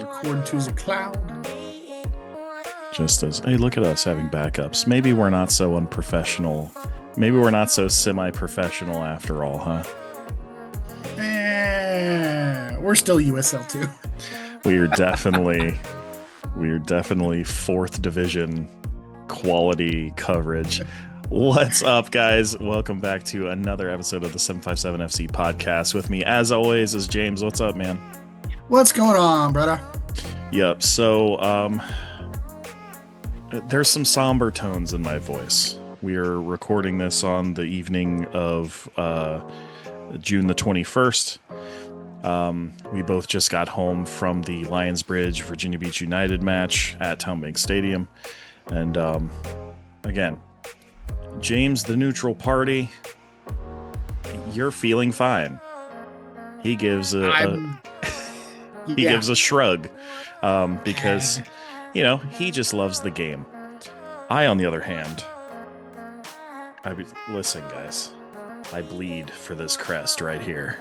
record to the cloud. Just as, hey, look at us having backups. Maybe we're not so unprofessional. Maybe we're not so semi-professional after all, huh? We're still USL too. We are definitely fourth division quality coverage. What's up, guys? Welcome back to another episode of the 757 FC podcast. With me, as always, is James. What's up, man? What's going on, brother? Yep. So, there's some somber tones in my voice. We are recording this on the evening of June the 21st. We both just got home from the Lionsbridge Virginia Beach United match at Town Bank Stadium. And again, James, the neutral party, you're feeling fine. He gives gives a shrug because, you know, he just loves the game. I, on the other hand, listen, guys, I bleed for this crest right here.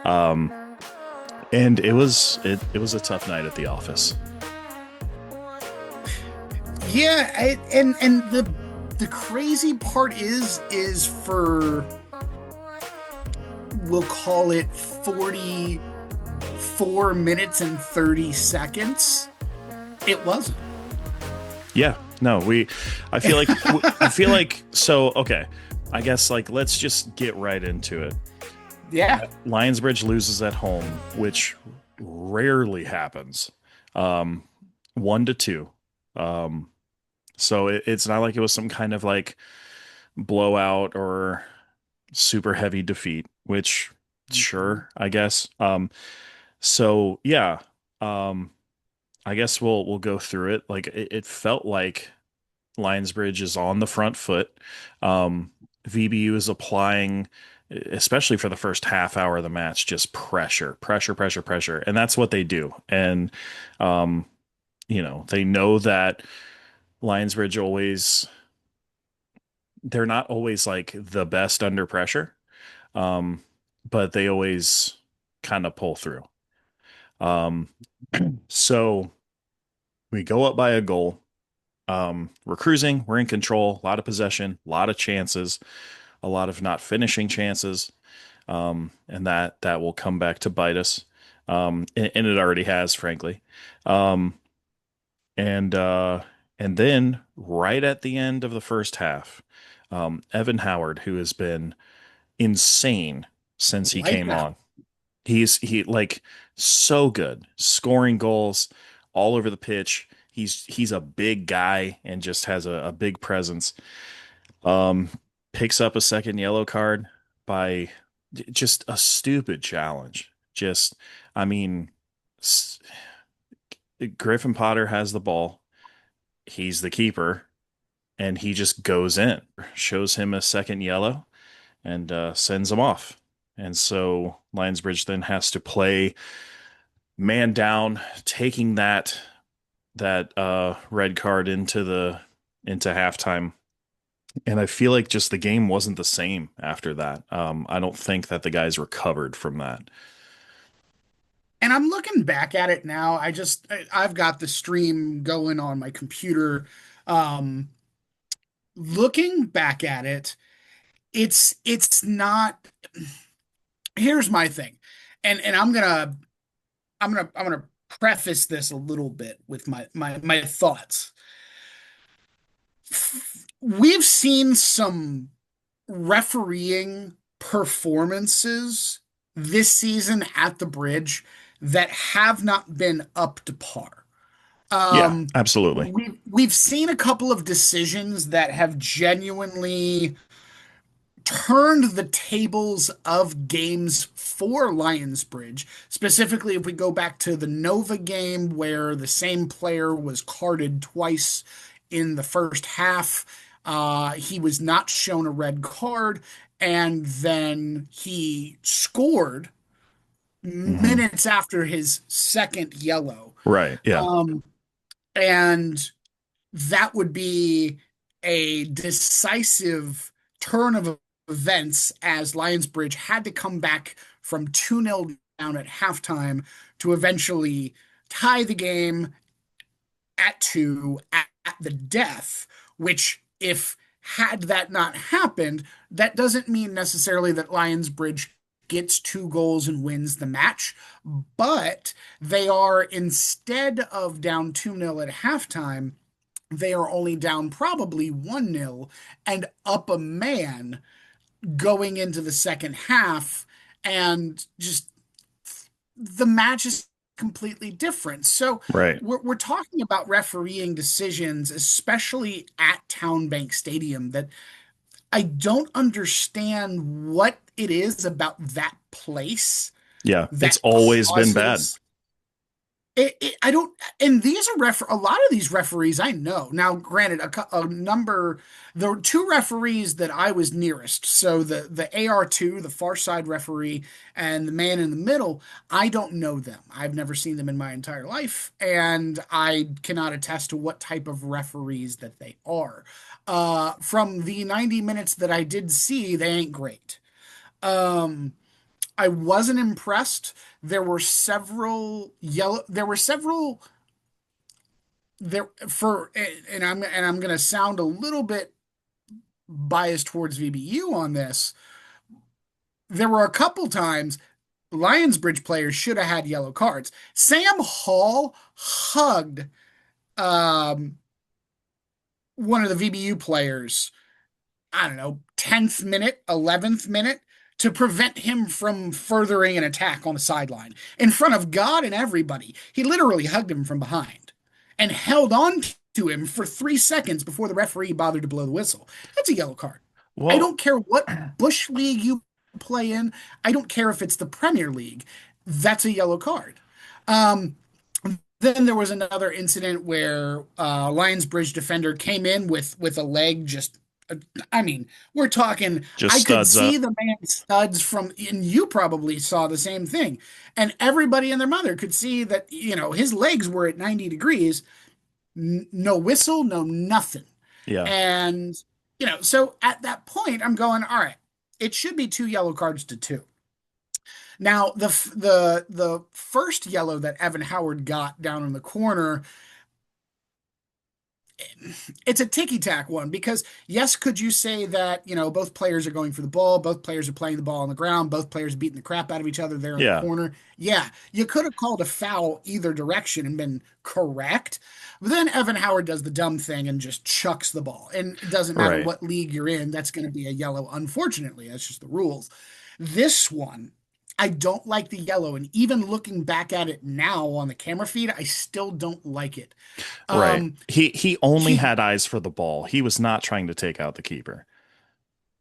And it was a tough night at the office. Yeah, and the crazy part is for, we'll call it 44 minutes and 30 seconds. It wasn't. Yeah, no, I feel like, so, okay, I guess, like, let's just get right into it. Yeah. Lionsbridge loses at home, which rarely happens. 1-2. So it's not like it was some kind of like blowout or super heavy defeat, which sure, I guess. So yeah, I guess we'll go through it. Like it felt like Lionsbridge is on the front foot. VBU is applying, especially for the first half hour of the match, just pressure. And that's what they do. And, they know that Lionsbridge they're not always like the best under pressure. But they always kind of pull through. So we go up by a goal. We're cruising, we're in control, a lot of possession, a lot of chances, a lot of not finishing chances. And that will come back to bite us. And it already has, frankly. And then right at the end of the first half, Evan Howard, who has been insane since he came on. He like so good, scoring goals all over the pitch. He's a big guy and just has a big presence. Picks up a second yellow card by just a stupid challenge. Griffin Potter has the ball. He's the keeper, and he just goes in, shows him a second yellow, and sends him off. And so Lionsbridge then has to play man down, taking that red card into halftime. And I feel like just the game wasn't the same after that. I don't think that the guys recovered from that. And I'm looking back at it now. I've got the stream going on my computer. Looking back at it, it's not. Here's my thing, and I'm gonna preface this a little bit with my thoughts. We've seen some refereeing performances this season at the Bridge that have not been up to par. Yeah, absolutely. We've seen a couple of decisions that have genuinely turned the tables of games for Lionsbridge. Specifically, if we go back to the Nova game where the same player was carded twice in the first half, he was not shown a red card, and then he scored minutes after his second yellow. Right. Yeah. And that would be a decisive turn of events as Lionsbridge had to come back from 2-0 down at halftime to eventually tie the game at two at the death, which if had that not happened, that doesn't mean necessarily that Lionsbridge gets 2 goals and wins the match, but they are, instead of down 2-0 at halftime, they are only down probably 1-0 and up a man going into the second half, and just the match is completely different. So Right. we're talking about refereeing decisions, especially at Town Bank Stadium, that I don't understand what it is about that place Yeah. It's that always been bad. causes I don't, and these are a lot of these referees I know. Now, granted, a number, the two referees that I was nearest, so the AR2, the far side referee, and the man in the middle, I don't know them. I've never seen them in my entire life, and I cannot attest to what type of referees that they are. From the 90 minutes that I did see, they ain't great. Um, I wasn't impressed. There were several there for and I'm going to sound a little bit biased towards VBU on this. There were a couple times Lionsbridge players should have had yellow cards. Sam Hall hugged um, one of the VBU players, I don't know, 10th minute, 11th minute, to prevent him from furthering an attack on the sideline in front of God and everybody. He literally hugged him from behind and held on to him for 3 seconds before the referee bothered to blow the whistle. That's a yellow card. I Well, don't care what Bush League you play in. I don't care if it's the Premier League. That's a yellow card. Um, then there was another incident where Lionsbridge defender came in with a leg just. I mean, we're talking. just I could studs see up. the man's studs from, and you probably saw the same thing. And everybody and their mother could see that, his legs were at 90 degrees, no whistle, no nothing. Yeah. And, so at that point, I'm going, all right, it should be 2 yellow cards to 2. Now, the first yellow that Evan Howard got down in the corner, it's a ticky-tack one because yes, could you say that, both players are going for the ball, both players are playing the ball on the ground, both players beating the crap out of each other there in the Yeah. corner? Yeah, you could have called a foul either direction and been correct. But then Evan Howard does the dumb thing and just chucks the ball. And it doesn't matter Right. what league you're in, that's going to be a yellow, unfortunately. That's just the rules. This one, I don't like the yellow, and even looking back at it now on the camera feed, I still don't like it. Right. Um, He only he had eyes for the ball. He was not trying to take out the keeper.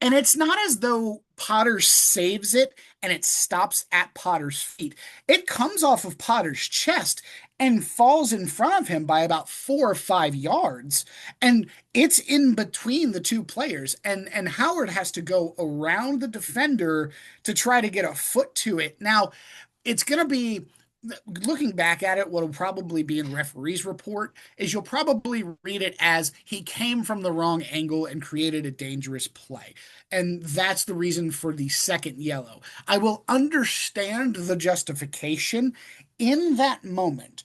And it's not as though Potter saves it and it stops at Potter's feet. It comes off of Potter's chest and falls in front of him by about 4 or 5 yards. And it's in between the two players. And Howard has to go around the defender to try to get a foot to it. Now, it's going to be, looking back at it, what'll probably be in the referee's report is you'll probably read it as he came from the wrong angle and created a dangerous play. And that's the reason for the second yellow. I will understand the justification. In that moment,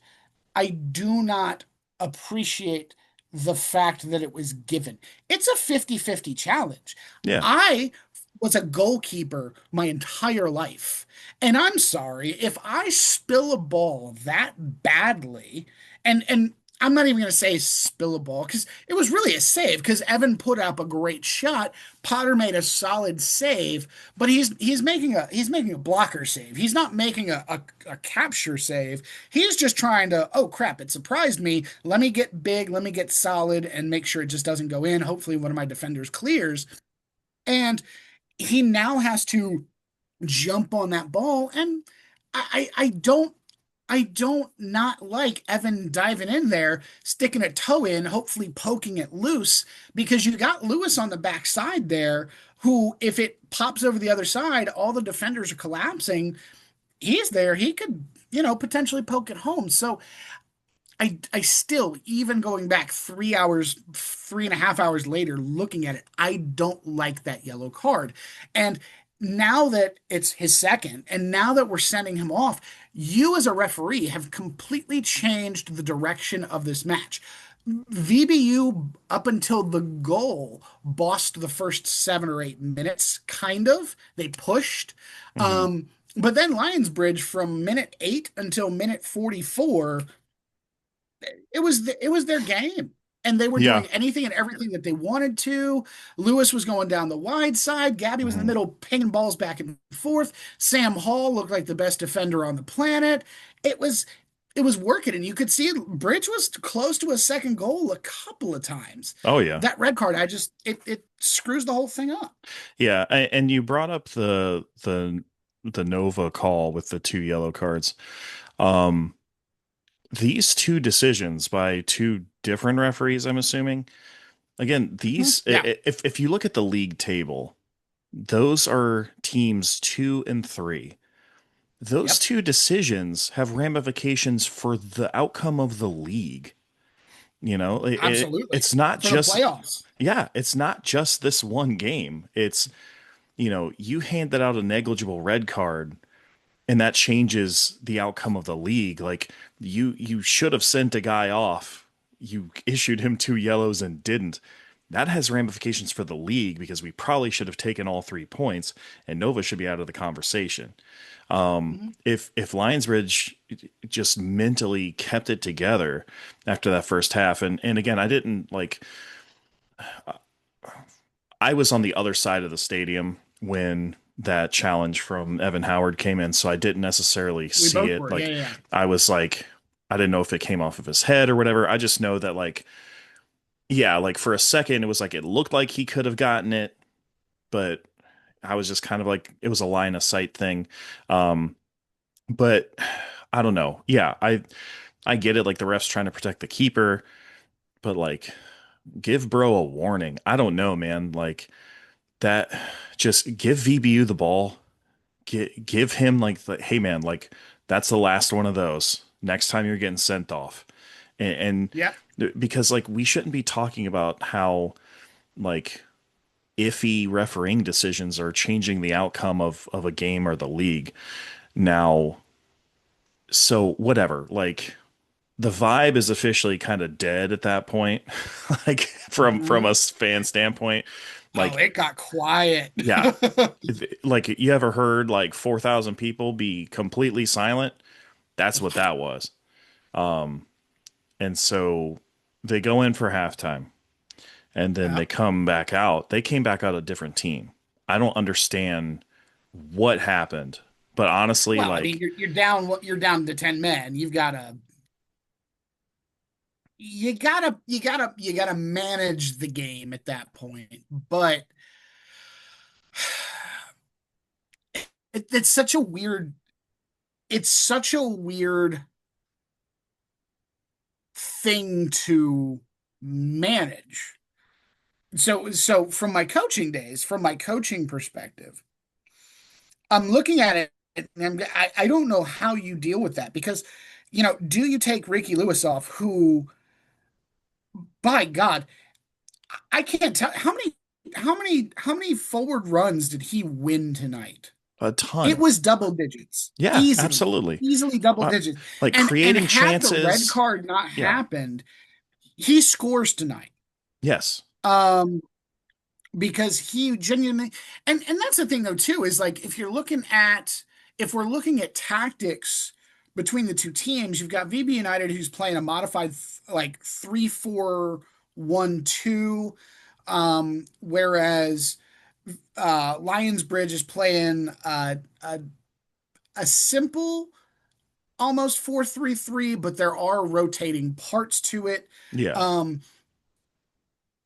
I do not appreciate the fact that it was given. It's a 50-50 challenge. Yeah. I was a goalkeeper my entire life. And I'm sorry if I spill a ball that badly, and I'm not even going to say spill a ball because it was really a save because Evan put up a great shot. Potter made a solid save, but he's making a blocker save. He's not making a capture save. He's just trying to, oh crap, it surprised me. Let me get big, let me get solid and make sure it just doesn't go in. Hopefully one of my defenders clears. And he now has to jump on that ball, and I don't not like Evan diving in there, sticking a toe in, hopefully poking it loose, because you got Lewis on the backside there, who, if it pops over the other side, all the defenders are collapsing. He's there, he could, potentially poke it home. So I still, even going back 3 hours, 3.5 hours later, looking at it, I don't like that yellow card. And now that it's his second, and now that we're sending him off, you as a referee have completely changed the direction of this match. VBU, up until the goal, bossed the first 7 or 8 minutes, kind of. They pushed. Hmm. But then Lionsbridge, from minute 8 until minute 44, it was their game. And they were Yeah. doing anything and everything that they wanted to. Lewis was going down the wide side. Gabby was in the Hmm. middle, pinging balls back and forth. Sam Hall looked like the best defender on the planet. It was it was working, and you could see Bridge was close to a second goal a couple of times. Oh yeah. That red card, it screws the whole thing up. Yeah, and you brought up the Nova call with the two yellow cards. Um, these two decisions by two different referees, I'm assuming. Again, Mhm. these Yeah. if you look at the league table, those are teams 2 and 3. Those Yep. two decisions have ramifications for the outcome of the league. Absolutely. It's not For the just, playoffs. yeah, it's not just this one game. It's, you handed out a negligible red card and that changes the outcome of the league. Like you should have sent a guy off. You issued him two yellows and didn't. That has ramifications for the league because we probably should have taken all 3 points and Nova should be out of the conversation. Mhm. If Lionsbridge just mentally kept it together after that first half, and again, I didn't like I was on the other side of the stadium when that challenge from Evan Howard came in, so I didn't necessarily We see both it. were. Yeah, Like yeah, yeah. I was like, I didn't know if it came off of his head or whatever. I just know that like, yeah, like for a second it was like it looked like he could have gotten it, but I was just kind of like it was a line of sight thing. Um, but I don't know. Yeah, I get it. Like the refs trying to protect the keeper, but like give bro a warning. I don't know, man. Like that, just give VBU the ball. Give him like the, hey man, like that's the last one of those. Next time you're getting sent off, Yeah. because like we shouldn't be talking about how like iffy refereeing decisions are changing the outcome of a game or the league. Now, so whatever, like the vibe is officially kind of dead at that point. Like from Mhm. a fan standpoint, Oh, like it got quiet. yeah, like you ever heard like 4,000 people be completely silent? That's what that was. And so they go in for halftime and then Yeah. they come back out. They came back out a different team. I don't understand what happened, but honestly, Well, I mean, like, you're down to 10 men. You gotta manage the game at that point. But it, it's such a weird it's such a weird thing to manage. So from my coaching days, from my coaching perspective, I'm looking at it and I don't know how you deal with that because, do you take Ricky Lewis off, who, by God, I can't tell how many forward runs did he win tonight? a It ton. was double digits, Yeah, easily, absolutely. easily double Uh, digits. like And creating had the red chances. card not Yeah. happened, he scores tonight. Yes. Um, because he genuinely, and that's the thing though too, is like if we're looking at tactics between the two teams, you've got VB United, who's playing a modified like 3-4-1-2, whereas Lionsbridge is playing a simple almost 4-3-3, but there are rotating parts to it. Yeah. Um,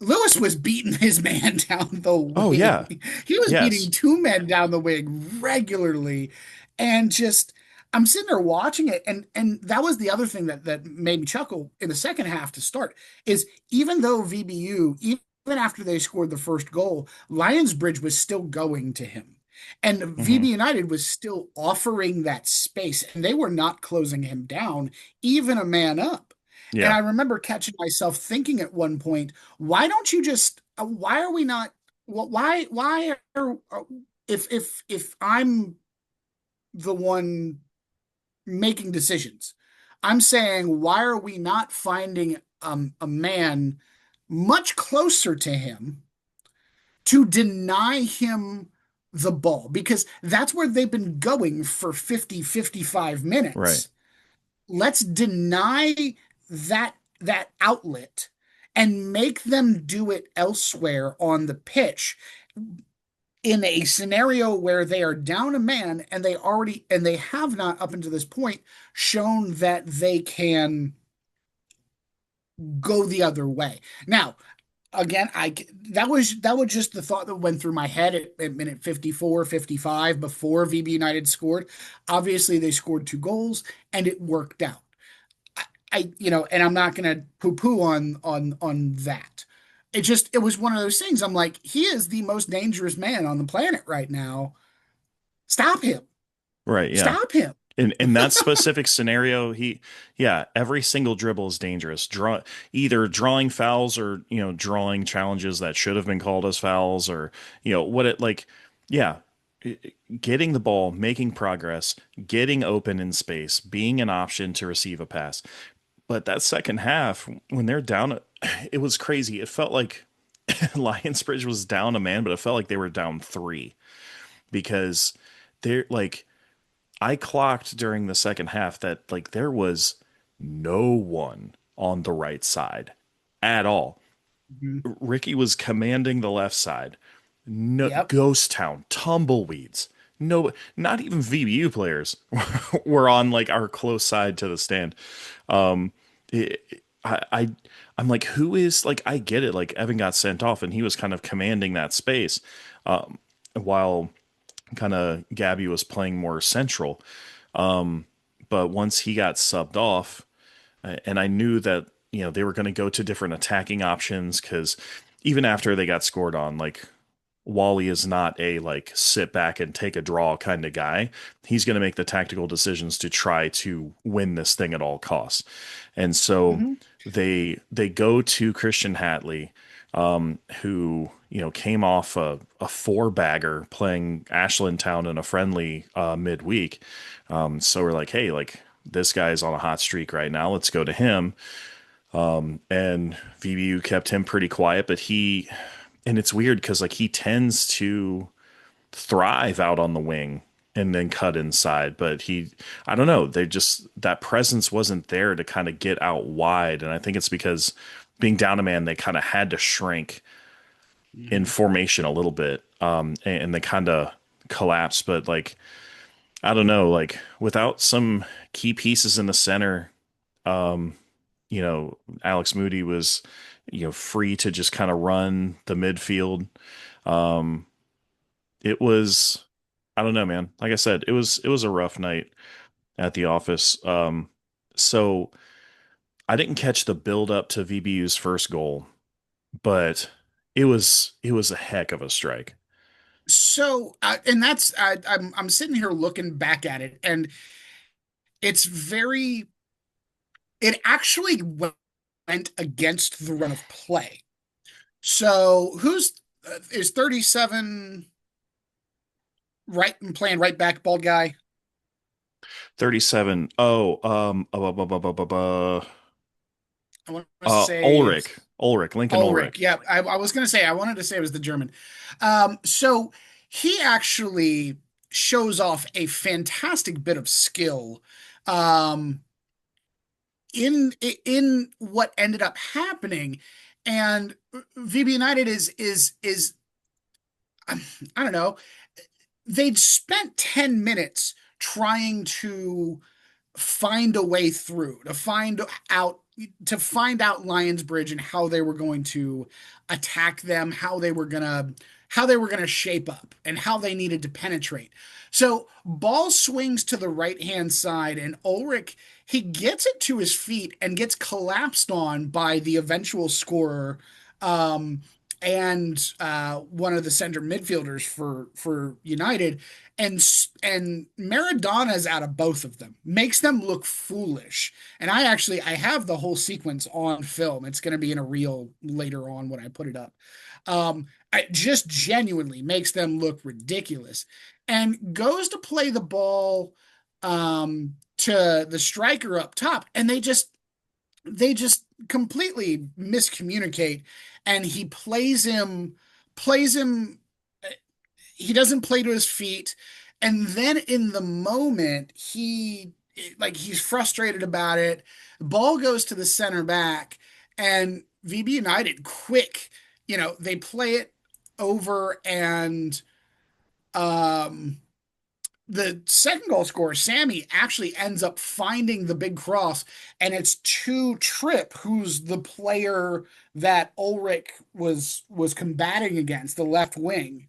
Lewis was beating his man down the Oh yeah. wing. He was beating Yes. two men down the wing regularly. And just I'm sitting there watching it, and that was the other thing that made me chuckle in the second half to start, is even though VBU, even after they scored the first goal, Lionsbridge was still going to him. And Hmm. VB United was still offering that space, and they were not closing him down, even a man up. And Yeah. I remember catching myself thinking at one point, why don't you just, why are we not, why are, if I'm the one making decisions, I'm saying, why are we not finding a man much closer to him to deny him the ball? Because that's where they've been going for 50, 55 Right. minutes. Let's deny that outlet and make them do it elsewhere on the pitch in a scenario where they are down a man and they have not up until this point shown that they can go the other way. Now, again, I that was just the thought that went through my head at minute 54, 55 before VB United scored. Obviously, they scored two goals and it worked out. And I'm not going to poo-poo on that. It was one of those things. I'm like, he is the most dangerous man on the planet right now. Stop him. Right. Yeah. Stop him. In that specific scenario, yeah, every single dribble is dangerous. Either drawing fouls or drawing challenges that should have been called as fouls, or what it like, yeah, getting the ball, making progress, getting open in space, being an option to receive a pass. But that second half, when they're down, it was crazy. It felt like Lionsbridge was down a man, but it felt like they were down three because they're like I clocked during the second half that like there was no one on the right side at all. Mhm. Ricky was commanding the left side. No, Yep. ghost town, tumbleweeds. No, not even VBU players were on like our close side to the stand. Um, I'm like, who is like? I get it. Like Evan got sent off, and he was kind of commanding that space, while kind of Gabby was playing more central. But once he got subbed off, and I knew that they were going to go to different attacking options because even after they got scored on, like Wally is not a like sit back and take a draw kind of guy. He's going to make the tactical decisions to try to win this thing at all costs. And so Mhm. they go to Christian Hatley, who came off a four bagger playing Ashland Town in a friendly midweek. So we're like, hey, like this guy's on a hot streak right now. Let's go to him. And VBU kept him pretty quiet, but and it's weird because like he tends to thrive out on the wing and then cut inside, but I don't know, they just that presence wasn't there to kind of get out wide, and I think it's because being down a man, they kind of had to shrink in Mhm. formation a little bit, and they kind of collapsed. But like I don't know, like without some key pieces in the center, um, Alex Moody was, free to just kind of run the midfield. Um, it was, I don't know, man. Like I said, it was a rough night at the office. So I didn't catch the build up to VBU's first goal, but it was a heck of a strike. So, and that's I'm sitting here looking back at it, and it's very it actually went against the run of play. So, who's is 37 right and playing right back, bald guy? 37. Oh, I want to say it's Ulrich, Lincoln Ulrich. Ulrich. Yeah, I was going to say, I wanted to say it was the German. So he actually shows off a fantastic bit of skill um, in what ended up happening. And VB United is I don't know. They'd spent 10 minutes trying to find a way through, out to find out Lionsbridge and how they were going to attack them, how they were gonna shape up and how they needed to penetrate. So ball swings to the right hand side, and Ulrich, he gets it to his feet and gets collapsed on by the eventual scorer, um, and one of the center midfielders for United, and Maradona's out of both of them, makes them look foolish. And I have the whole sequence on film. It's going to be in a reel later on when I put it up. It just genuinely makes them look ridiculous. And goes to play the ball to the striker up top, and they just completely miscommunicate, and he plays him he doesn't play to his feet, and then in the moment he's frustrated about it. The ball goes to the center back, and VB United quick, they play it over, and um the second goal scorer, Sammy, actually ends up finding the big cross, and it's to Tripp, who's the player that Ulrich was combating against, the left wing.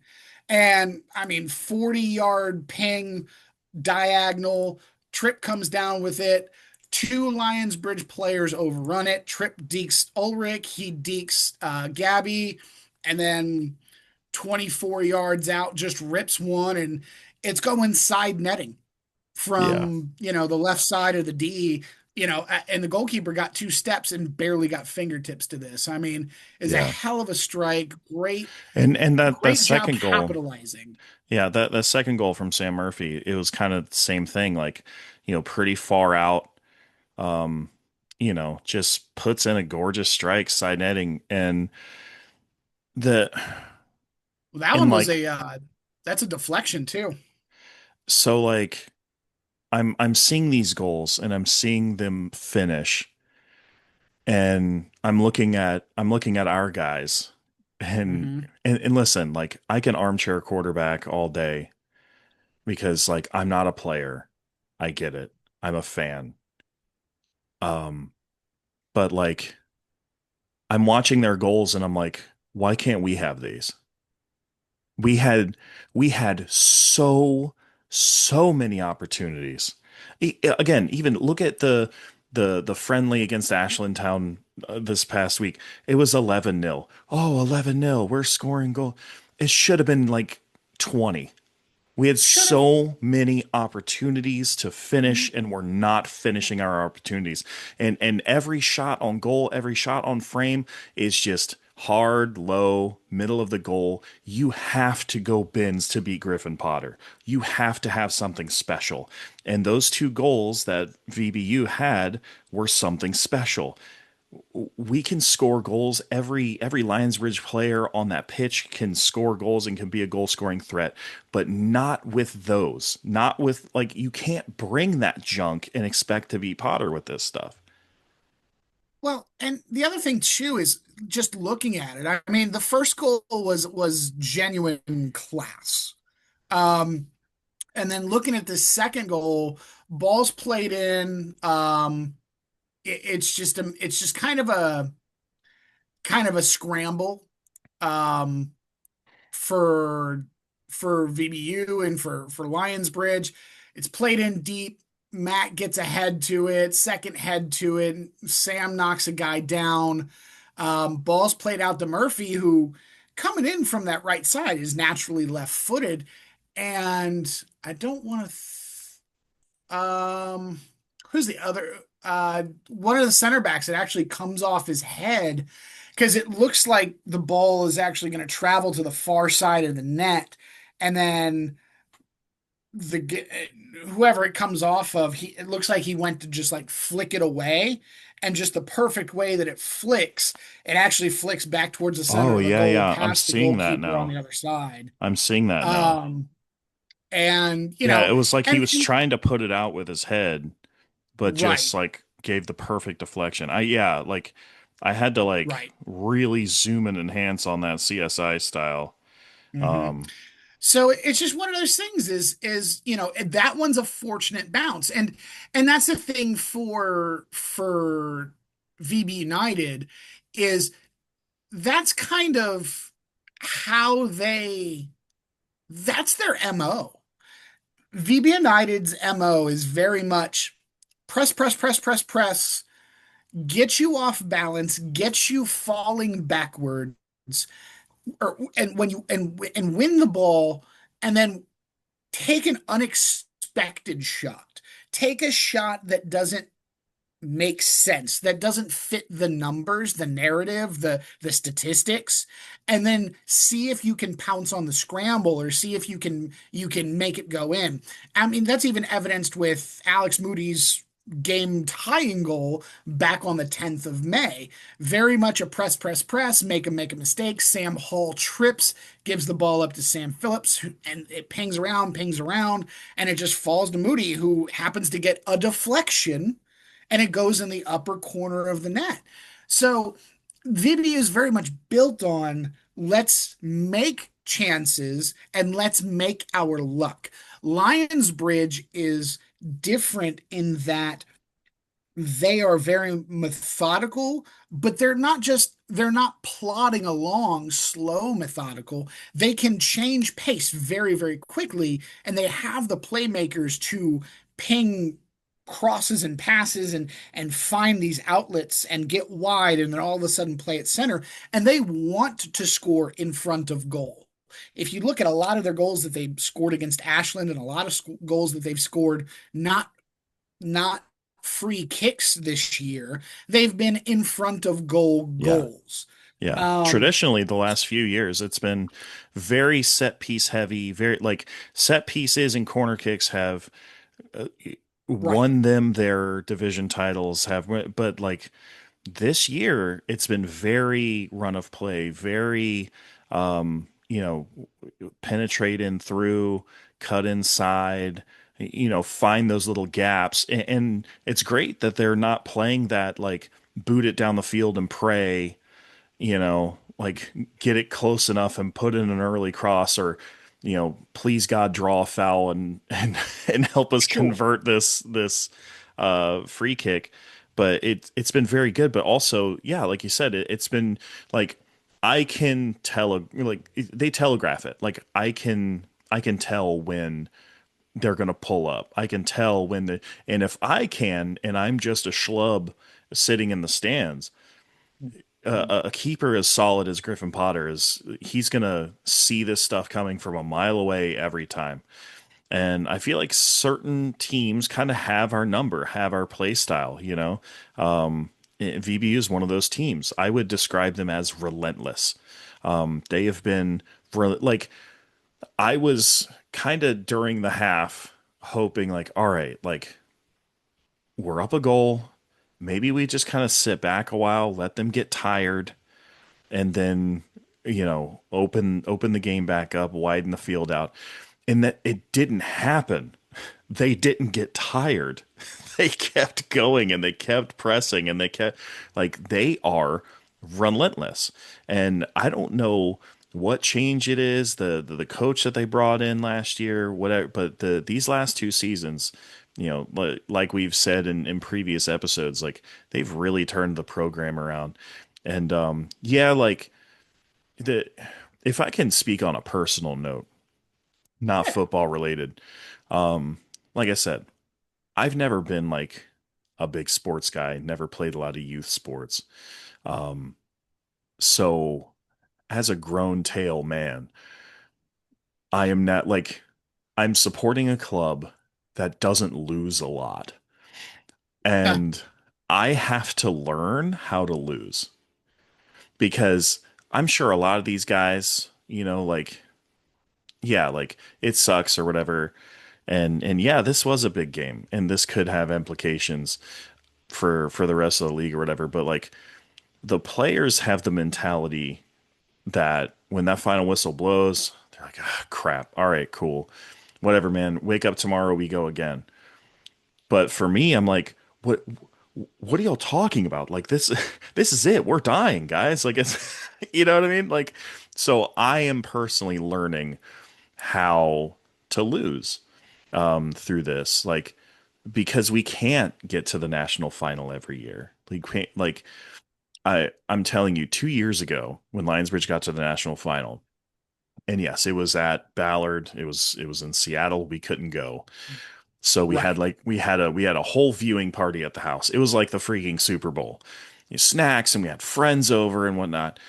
And I mean, 40-yard ping diagonal. Tripp comes down with it. Two Lionsbridge players overrun it. Tripp dekes Ulrich, he dekes Gabby, and then 24 yards out, just rips one, and it's going side netting Yeah. from, the left side of the D, and the goalkeeper got two steps and barely got fingertips to this. I mean, it's a Yeah. hell of a strike. Great, And that great job second goal, capitalizing. yeah, that second goal from Sam Murphy, it was kind of the same thing, like, pretty far out. Um, just puts in a gorgeous strike, side netting, and the Well, that and one was like that's a deflection too. so like I'm seeing these goals and I'm seeing them finish, and I'm looking at our guys, and Hmm. and listen, like I can armchair quarterback all day because like I'm not a player. I get it. I'm a fan. Um, but like I'm watching their goals and I'm like, why can't we have these? We had we had so many opportunities. Again, even look at the friendly against Ashland Town this past week. It was 11-0. Oh, 11-0. We're scoring goal. It should have been like 20. We had Should have. so many opportunities to finish, and we're not finishing our opportunities. And every shot on goal, every shot on frame is just hard, low, middle of the goal. You have to go bins to beat Griffin Potter. You have to have something special. And those two goals that VBU had were something special. We can score goals. Every Lionsbridge player on that pitch can score goals and can be a goal scoring threat, but not with those. Not with like you can't bring that junk and expect to beat Potter with this stuff. Well, and the other thing too is just looking at it. I mean, the first goal was genuine class. Um, and then looking at the second goal, balls played in. It's just kind of a scramble um, for for VBU and for Lionsbridge. It's played in deep. Matt gets a head to it, second head to it. Sam knocks a guy down. Ball's played out to Murphy, who coming in from that right side is naturally left-footed. And I don't want to who's the other one of the center backs that actually comes off his head, because it looks like the ball is actually going to travel to the far side of the net, and then the whoever it comes off of, it looks like he went to just like flick it away, and just the perfect way that it actually flicks back towards the center Oh of the yeah, goal yeah. I'm past the seeing that goalkeeper on now. the other side. I'm seeing that now. um and Yeah, it was like he and was trying to put it out with his head, but right, just like gave the perfect deflection. Like I had to like right. really zoom and enhance on that CSI style. Hmm. Um, So it's just one of those things is that one's a fortunate bounce, and that's the thing for VB United, is that's kind of how that's their MO. VB United's MO is very much press, press, press, press, press, get you off balance, get you falling backwards, and when you and win the ball, and then take an unexpected shot. Take a shot that doesn't make sense, that doesn't fit the numbers, the narrative, the statistics, and then see if you can pounce on the scramble or see if you can make it go in. I mean, that's even evidenced with Alex Moody's game tying goal back on the 10th of May. Very much a press, press, press, make a mistake. Sam Hall trips, gives the ball up to Sam Phillips, and it pings around, and it just falls to Moody, who happens to get a deflection, and it goes in the upper corner of the net. So VB is very much built on let's make chances and let's make our luck. Lionsbridge is different in that they are very methodical, but they're not plodding along slow methodical. They can change pace very, very quickly, and they have the playmakers to ping crosses and passes and find these outlets and get wide and then all of a sudden play at center. And they want to score in front of goal. If you look at a lot of their goals that they scored against Ashland and a lot of goals that they've scored not free kicks this year. They've been in front of goal Yeah. goals. Yeah. Um, Traditionally, the last few years, it's been very set piece heavy, very like set pieces and corner kicks have uh, right. won them their division titles, but like this year, it's been very run of play, very, you know, penetrate in through, cut inside, find those little gaps. And it's great that they're not playing that like boot it down the field and pray, like get it close enough and put in an early cross or, please God draw a foul and help us Sure. convert this free kick. But it's been very good. But also, yeah, like you said, it's been like I can like they telegraph it. Like I can tell when they're gonna pull up. I can tell and if I can, and I'm just a schlub sitting in the stands, a keeper as solid as Griffin Potter is, he's gonna see this stuff coming from a mile away every time. And I feel like certain teams kind of have our number, have our play style. VBU is one of those teams. I would describe them as relentless. They have been like I was kind of during the half hoping like, all right, like we're up a goal. Maybe we just kind of sit back a while, let them get tired, and then open the game back up, widen the field out. And that it didn't happen. They didn't get tired. They kept going and they kept pressing and they kept like they are relentless. And I don't know what change it is, the coach that they brought in last year, whatever, but these last two seasons, like we've said in previous episodes, like they've really turned the program around. And yeah, like the if I can speak on a personal note, not Yeah. football related. Like I said, I've never been like a big sports guy, never played a lot of youth sports. Um, so as a grown tail man, I am not like I'm supporting a club that doesn't lose a lot. Yeah. And I have to learn how to lose because I'm sure a lot of these guys, like yeah, like it sucks or whatever. And yeah, this was a big game and this could have implications for the rest of the league or whatever, but like the players have the mentality that when that final whistle blows, they're like, ah, crap. All right, cool. Whatever, man. Wake up tomorrow, we go again. But for me, I'm like, what are y'all talking about? Like this this is it. We're dying, guys. Like it's you know what I mean? Like so I am personally learning how to lose through this. Like because we can't get to the national final every year. Like I'm telling you, 2 years ago when Lionsbridge got to the national final, and yes, it was at Ballard. It was in Seattle. We couldn't go, so Right. we had a whole viewing party at the house. It was like the freaking Super Bowl. Snacks and we had friends over and whatnot.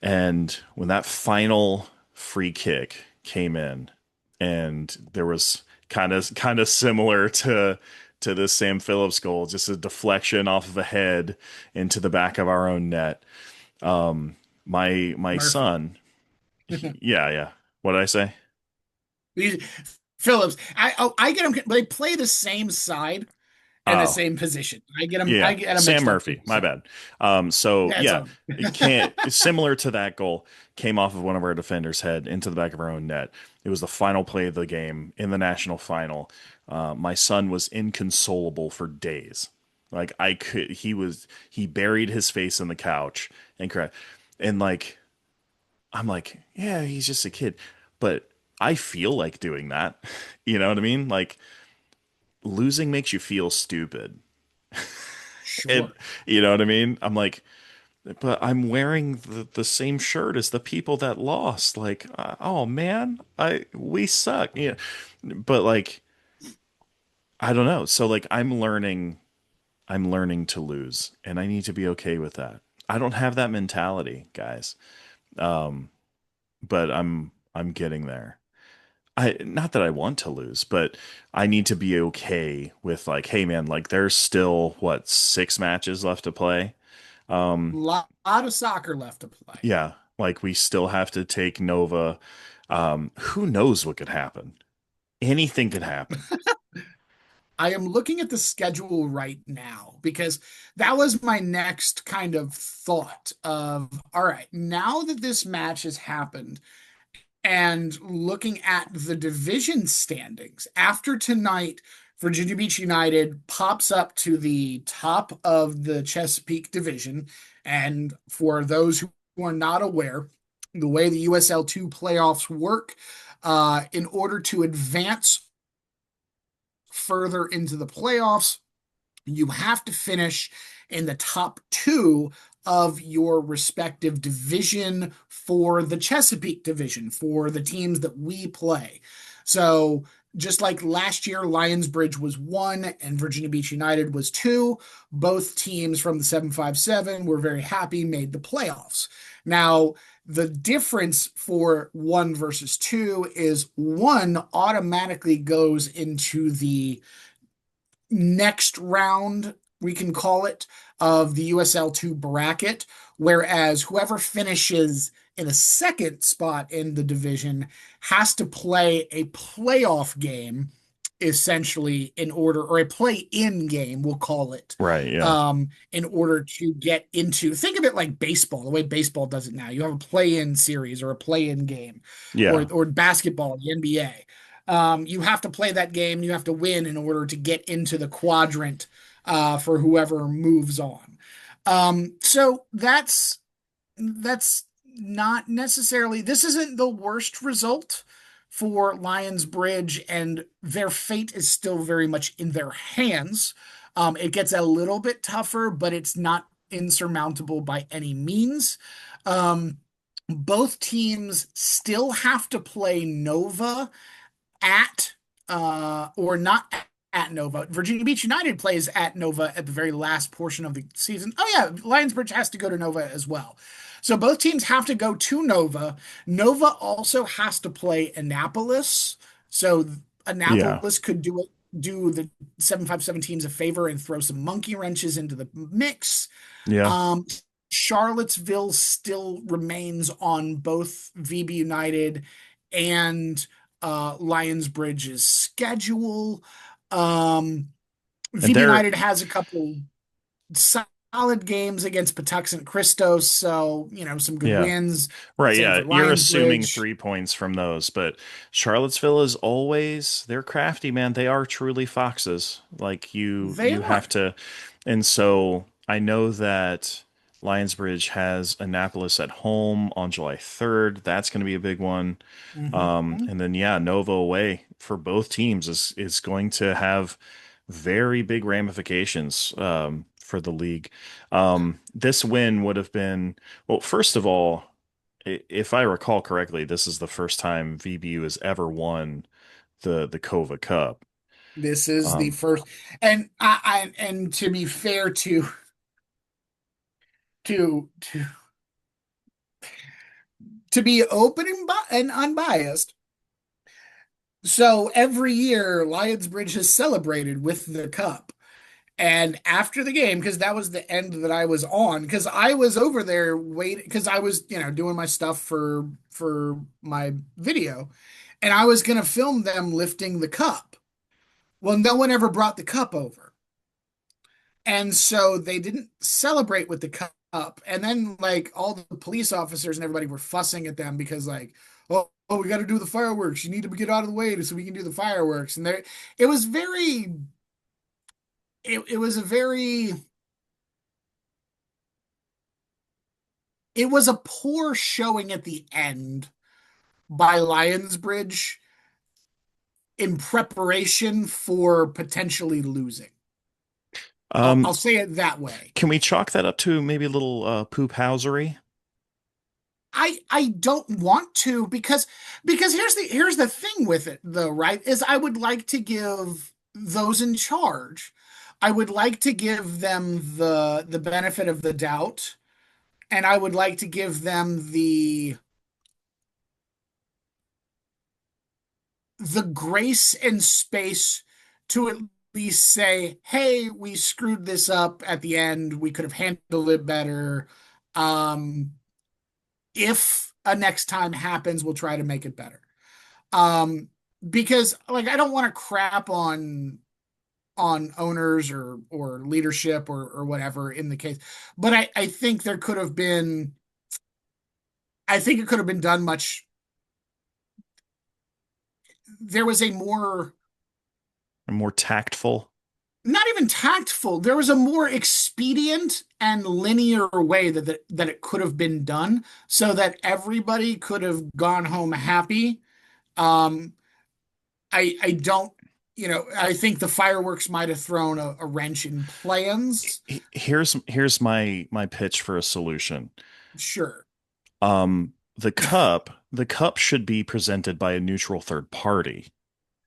And when that final free kick came in, and there was kind of similar to this Sam Phillips goal, just a deflection off of a head into the back of our own net. My Murphy. son, yeah, yeah. What did I say? Phillips. I get them. They play the same side and the Oh, same position. I get them. I yeah, get them Sam mixed up too. Murphy. My So bad. So that's yeah, all. it can't. Similar to that goal, came off of one of our defenders' head into the back of our own net. It was the final play of the game in the national final. My son was inconsolable for days. Like I could, he buried his face in the couch and cried, and like I'm like, yeah, he's just a kid, but I feel like doing that. You know what I mean? Like losing makes you feel stupid. And Sure. you know what I mean? I'm like, but I'm wearing the same shirt as the people that lost. Like, oh man, I we suck. Yeah, but like, I don't know. So like, I'm learning to lose, and I need to be okay with that. I don't have that mentality, guys. But I'm getting there. I not that I want to lose, but I need to be okay with like, hey man, like there's still what 6 matches left to play. Lot of soccer left to play. Yeah, like we still have to take Nova. Who knows what could happen? Anything could happen. I am looking at the schedule right now because that was my next kind of thought of, all right, now that this match has happened and looking at the division standings after tonight, Virginia Beach United pops up to the top of the Chesapeake division. And for those who are not aware, the way the USL2 playoffs work, in order to advance further into the playoffs, you have to finish in the top two of your respective division for the Chesapeake division for the teams that we play. So just like last year, Lionsbridge was one and Virginia Beach United was two. Both teams from the 757 were very happy, made the playoffs. Now, the difference for one versus two is one automatically goes into the next round, we can call it, of the USL2 bracket, whereas whoever finishes in a second spot in the division has to play a playoff game essentially in order, or a play-in game, we'll call it, Right, yeah. in order to get into, think of it like baseball, the way baseball does it now. You have a play-in series or a play-in game, Yeah. or basketball, the NBA. You have to play that game. You have to win in order to get into the quadrant for whoever moves on. So that's not necessarily. This isn't the worst result for Lions Bridge, and their fate is still very much in their hands. It gets a little bit tougher, but it's not insurmountable by any means. Um, both teams still have to play Nova at or not at Nova. Virginia Beach United plays at Nova at the very last portion of the season. Oh yeah, Lionsbridge has to go to Nova as well. So both teams have to go to Nova. Nova also has to play Annapolis. So Yeah. Annapolis could do the 757 teams a favor and throw some monkey wrenches into the mix. Yeah. Um, Charlottesville still remains on both VB United and Lionsbridge's schedule. Um, And VB they're United has a couple solid games against Patuxent Christos, so some good yeah. wins. Right, Same yeah. for You're assuming Lionsbridge. 3 points from those, but Charlottesville is always they're crafty, man. They are truly foxes. Like They you have are. to, and so I know that Lionsbridge has Annapolis at home on July 3rd. That's going to be a big one. Mhm. And then yeah, Nova away for both teams is going to have very big ramifications for the league. This win would have been well, first of all, if I recall correctly, this is the first time VBU has ever won the Kova Cup. This is the Um, first, and and to be fair to to be open and unbiased, So every year, Lionsbridge has celebrated with the cup. And after the game, because that was the end that I was on, because I was over there waiting, because I was, doing my stuff for my video, and I was gonna film them lifting the cup. Well, no one ever brought the cup over. And so they didn't celebrate with the cup. And then like all the police officers and everybody were fussing at them because like, oh, we got to do the fireworks. You need to get out of the way so we can do the fireworks. And there, it was very, it was a very, it was a poor showing at the end by Lionsbridge in preparation for potentially losing. I'll Um, say it that way. can we chalk that up to maybe a little poop housery? I don't want to because here's the thing with it though, right? Is I would like to give those in charge, I would like to give them the benefit of the doubt, and I would like to give them the grace and space to at least say, "Hey, we screwed this up at the end. We could have handled it better. Um, if a next time happens, we'll try to make it better." Um, because like I don't want to crap on owners or leadership or whatever in the case, but I think there could have been I think it could have been done much. There was a more More tactful? not even tactful. There was a more expedient and linear way that it could have been done so that everybody could have gone home happy. Um, I don't, I think the fireworks might have thrown a wrench in plans. Here's my pitch for a solution. Sure. The cup should be presented by a neutral third party.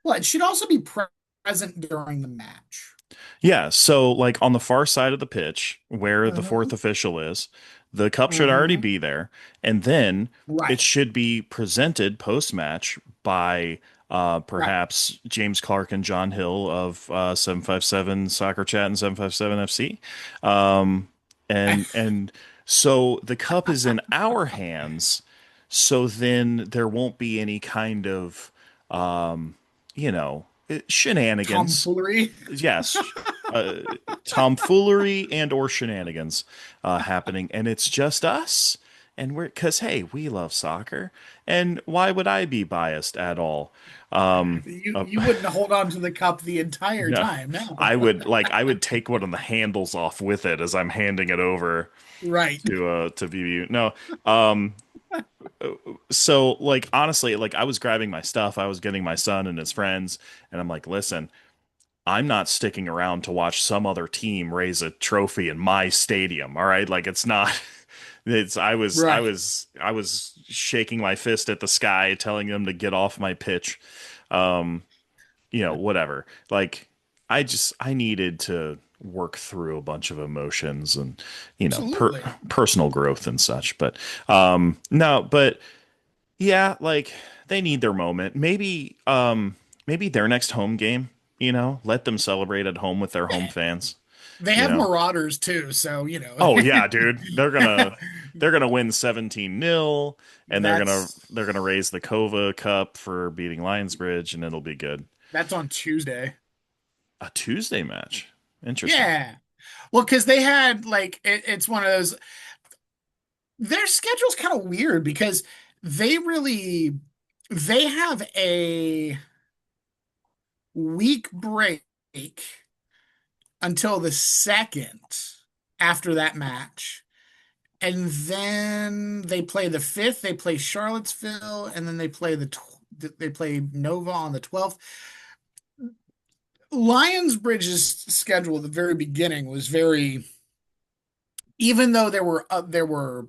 Well, it should also be present during the match. Yeah, so like on the far side of the pitch where the Hmm. fourth official is, the cup should already Hmm. be there, and then it Right. should be presented post-match by Right. perhaps James Clark and John Hill of 757 Soccer Chat and 757 FC. Um, and so the cup is in our hands, so then there won't be any kind of um, shenanigans. Tomfoolery. Yes, uh, tomfoolery and or shenanigans happening, and it's just us. And we're because hey, we love soccer, and why would I be biased at all? You Uh, you wouldn't hold on to the cup the entire no, time, no. I would take one of the handles off with it as I'm handing it over Right. to VBU. No, um, so like honestly, like I was grabbing my stuff, I was getting my son and his friends, and I'm like, listen. I'm not sticking around to watch some other team raise a trophy in my stadium. All right. Like it's not, it's, Right. I was shaking my fist at the sky, telling them to get off my pitch. Um, whatever. Like I needed to work through a bunch of emotions and, Absolutely. personal growth and such. But, no, but yeah, like they need their moment. Maybe their next home game, let them celebrate at home with their home fans, They you have know. Marauders too, so Oh yeah, dude. They're gonna win 17-0 and they're gonna that's they're gonna raise the Kova Cup for beating Lionsbridge and it'll be good. that's on Tuesday. A Tuesday match. Interesting. Yeah. Well, because they had like it's one of those. Their schedule's kind of weird because they really they have a week break until the second after that match. And then they play the 5th, they play Charlottesville, and then they play Nova on the 12th. Lionsbridge's schedule at the very beginning was very, even though there were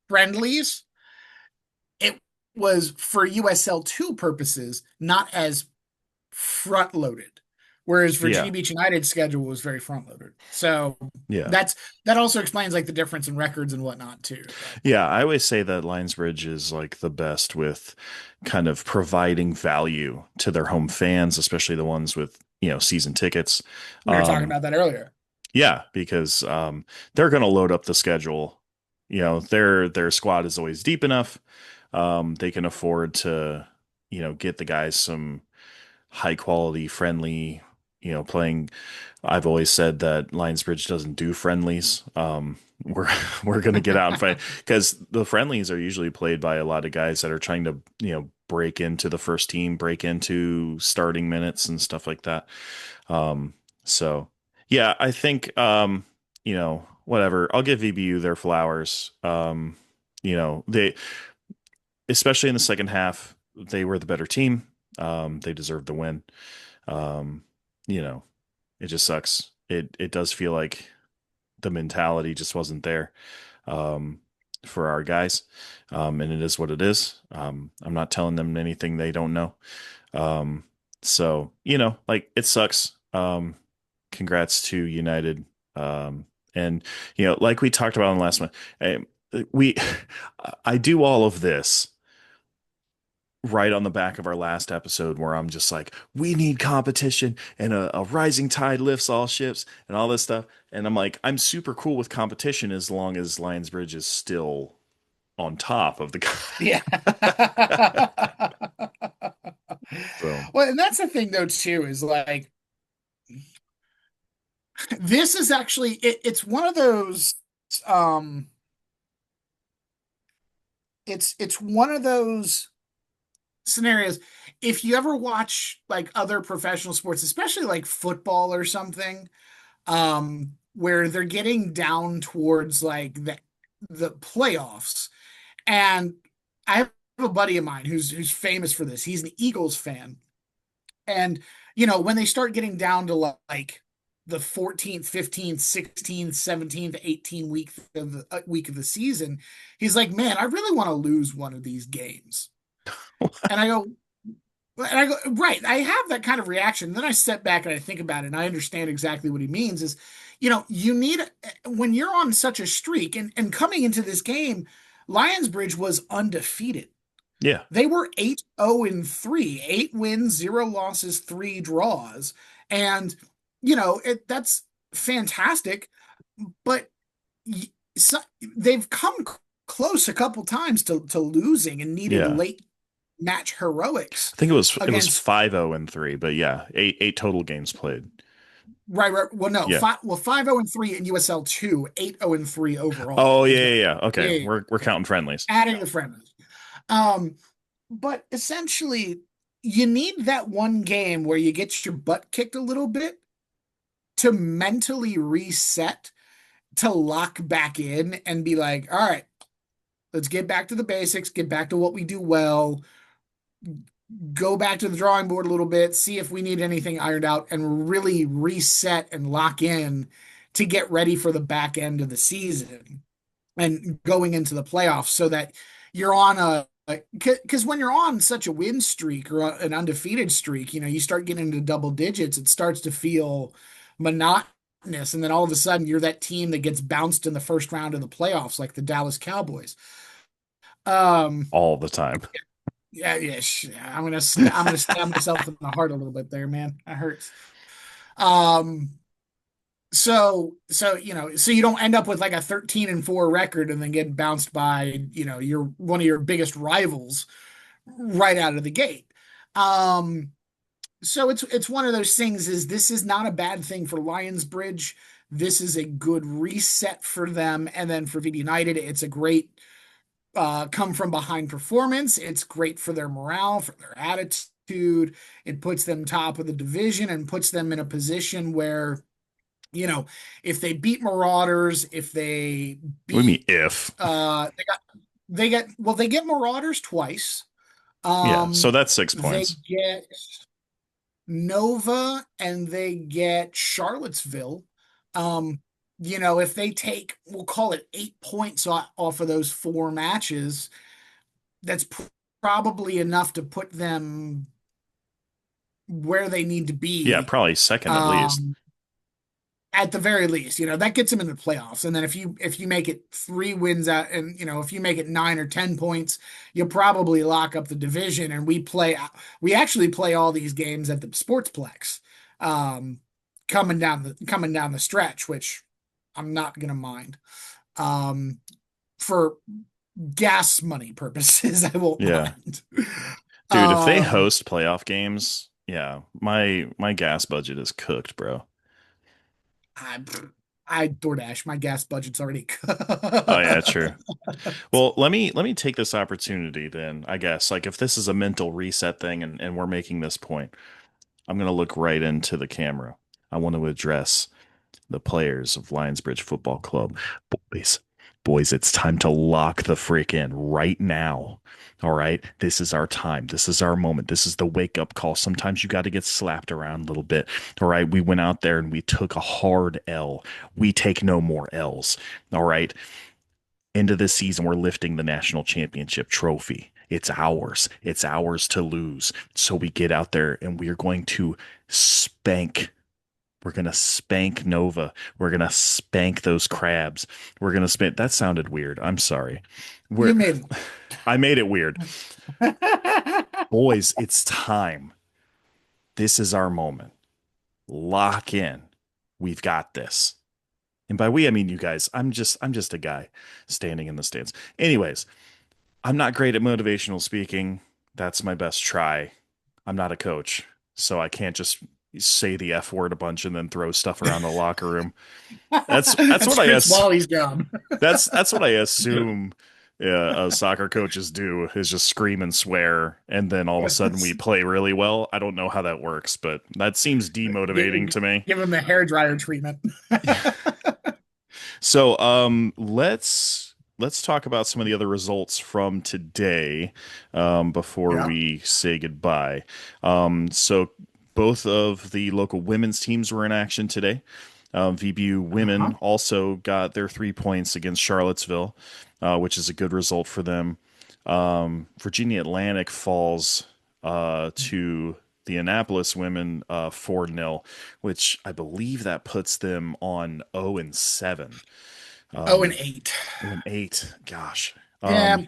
friendlies, it was for USL2 purposes not as front loaded, whereas Yeah. Virginia Beach United's schedule was very front loaded. So Yeah. that's that also explains like the difference in records and whatnot too. But Yeah, I always say that Lionsbridge is like the best with kind of providing value to their home fans, especially the ones with, season tickets. we were talking Um, about that earlier. yeah, because they're going to load up the schedule. Their squad is always deep enough. They can afford to, get the guys some high quality, friendly, playing. I've always said that Lionsbridge doesn't do friendlies. We're we're gonna get out and fight because the friendlies are usually played by a lot of guys that are trying to, break into the first team, break into starting minutes and stuff like that. Um, so yeah, I think whatever. I'll give VBU their flowers. They, especially in the second half, they were the better team. They deserved the win. Um, you know, it just sucks. It does feel like the mentality just wasn't there um, for our guys, and it is what it is. I'm not telling them anything they don't know. Um, so like it sucks. Congrats to United. And like we talked about in the last one, we I do all of this right on the back of our last episode where I'm just like, we need competition and a rising tide lifts all ships and all this stuff. And I'm like, I'm super cool with competition as long as Lionsbridge is still on top of the. Yeah. So Well, and that's the thing though too, is like this is actually it's one of those um it's one of those scenarios. If you ever watch like other professional sports, especially like football or something, where they're getting down towards like the playoffs. And I have a buddy of mine who's famous for this. He's an Eagles fan. And when they start getting down to like the 14th, 15th, 16th, 17th, 18th week of the season, he's like, "Man, I really want to lose one of these games." And I go, right, I have that kind of reaction. Then I step back and I think about it and I understand exactly what he means is, you need when you're on such a streak and coming into this game, Lionsbridge was undefeated. yeah, They were 8-0-3, 8 wins, 0 losses, 3 draws. And, that's fantastic, but so, they've come close a couple times to losing and needed yeah. late match heroics I think it was against 5-0-3, but yeah, eight total games played. right. Well, no, Yeah. 5-0-3 in USL 2, 8-0-3 overall Oh is yeah, what. yeah, yeah. Okay, Yeah, yeah, we're yeah. counting friendlies. Adding the friendlies. Um, but essentially, you need that one game where you get your butt kicked a little bit to mentally reset, to lock back in and be like, all right, let's get back to the basics, get back to what we do well, go back to the drawing board a little bit, see if we need anything ironed out, and really reset and lock in to get ready for the back end of the season and going into the playoffs so that you're on because when you're on such a win streak or an undefeated streak, you start getting into double digits, it starts to feel monotonous. And then all of a sudden, you're that team that gets bounced in the first round of the playoffs, like the Dallas Cowboys. Um, All the time. yeah, yeah, I'm gonna stab myself in the heart a little bit there, man. That hurts. Um, so you don't end up with like a 13-4 record and then get bounced by, your one of your biggest rivals right out of the gate. Um, so it's one of those things is this is not a bad thing for Lionsbridge. This is a good reset for them. And then for VD United, it's a great come from behind performance. It's great for their morale, for their attitude. It puts them top of the division and puts them in a position where if they beat Marauders, if they What do you mean beat if? they get Marauders twice. Yeah, so that's six They points. get Nova and they get Charlottesville. Um, if they take, we'll call it 8 points off of those 4 matches, that's probably enough to put them where they need to Yeah, be. probably second at least. Um, at the very least, that gets them in the playoffs. And then if you make it 3 wins out, and if you make it 9 or 10 points, you'll probably lock up the division. And we actually play all these games at the Sportsplex, um, coming down the stretch, which I'm not gonna mind. Um, for gas money purposes, I won't Yeah. mind. Dude, if they Um, host playoff games, yeah, my gas budget is cooked, bro. I, I DoorDash, my gas budget's already Oh yeah, true. cut. Well, let me take this opportunity then, I guess. Like if this is a mental reset thing and we're making this point, I'm gonna look right into the camera. I want to address the players of Lionsbridge Football Club. Boys, boys, it's time to lock the frick in right now. All right. This is our time. This is our moment. This is the wake up call. Sometimes you got to get slapped around a little bit. All right. We went out there and we took a hard L. We take no more L's. All right. End of this season, we're lifting the national championship trophy. It's ours. It's ours to lose. So we get out there and we are going to spank. We're going to spank Nova. We're going to spank those crabs. We're going to spank. That sounded weird. I'm sorry. You We're made I made it weird. it. Boys, it's time. This is our moment. Lock in. We've got this. And by we, I mean you guys. I'm just a guy standing in the stands. Anyways, I'm not great at motivational speaking. That's my best try. I'm not a coach, so I can't just say the F word a bunch and then throw stuff around the locker room. That's That's what I Chris guess. Wally's job. That's what I assume soccer coaches do is just scream and swear, and then all of a sudden we play really well. I don't know how that works, but that seems demotivating give, to me. give him the hair dryer treatment. So let's talk about some of the other results from today before Yeah. we say goodbye. So both of the local women's teams were in action today. VBU Uh-huh. women also got their 3 points against Charlottesville, which is a good result for them. Virginia Atlantic falls to the Annapolis women 4-0, which I believe that puts them on 0-7. Oh, and Um, 8. 0-8. Gosh. Yeah,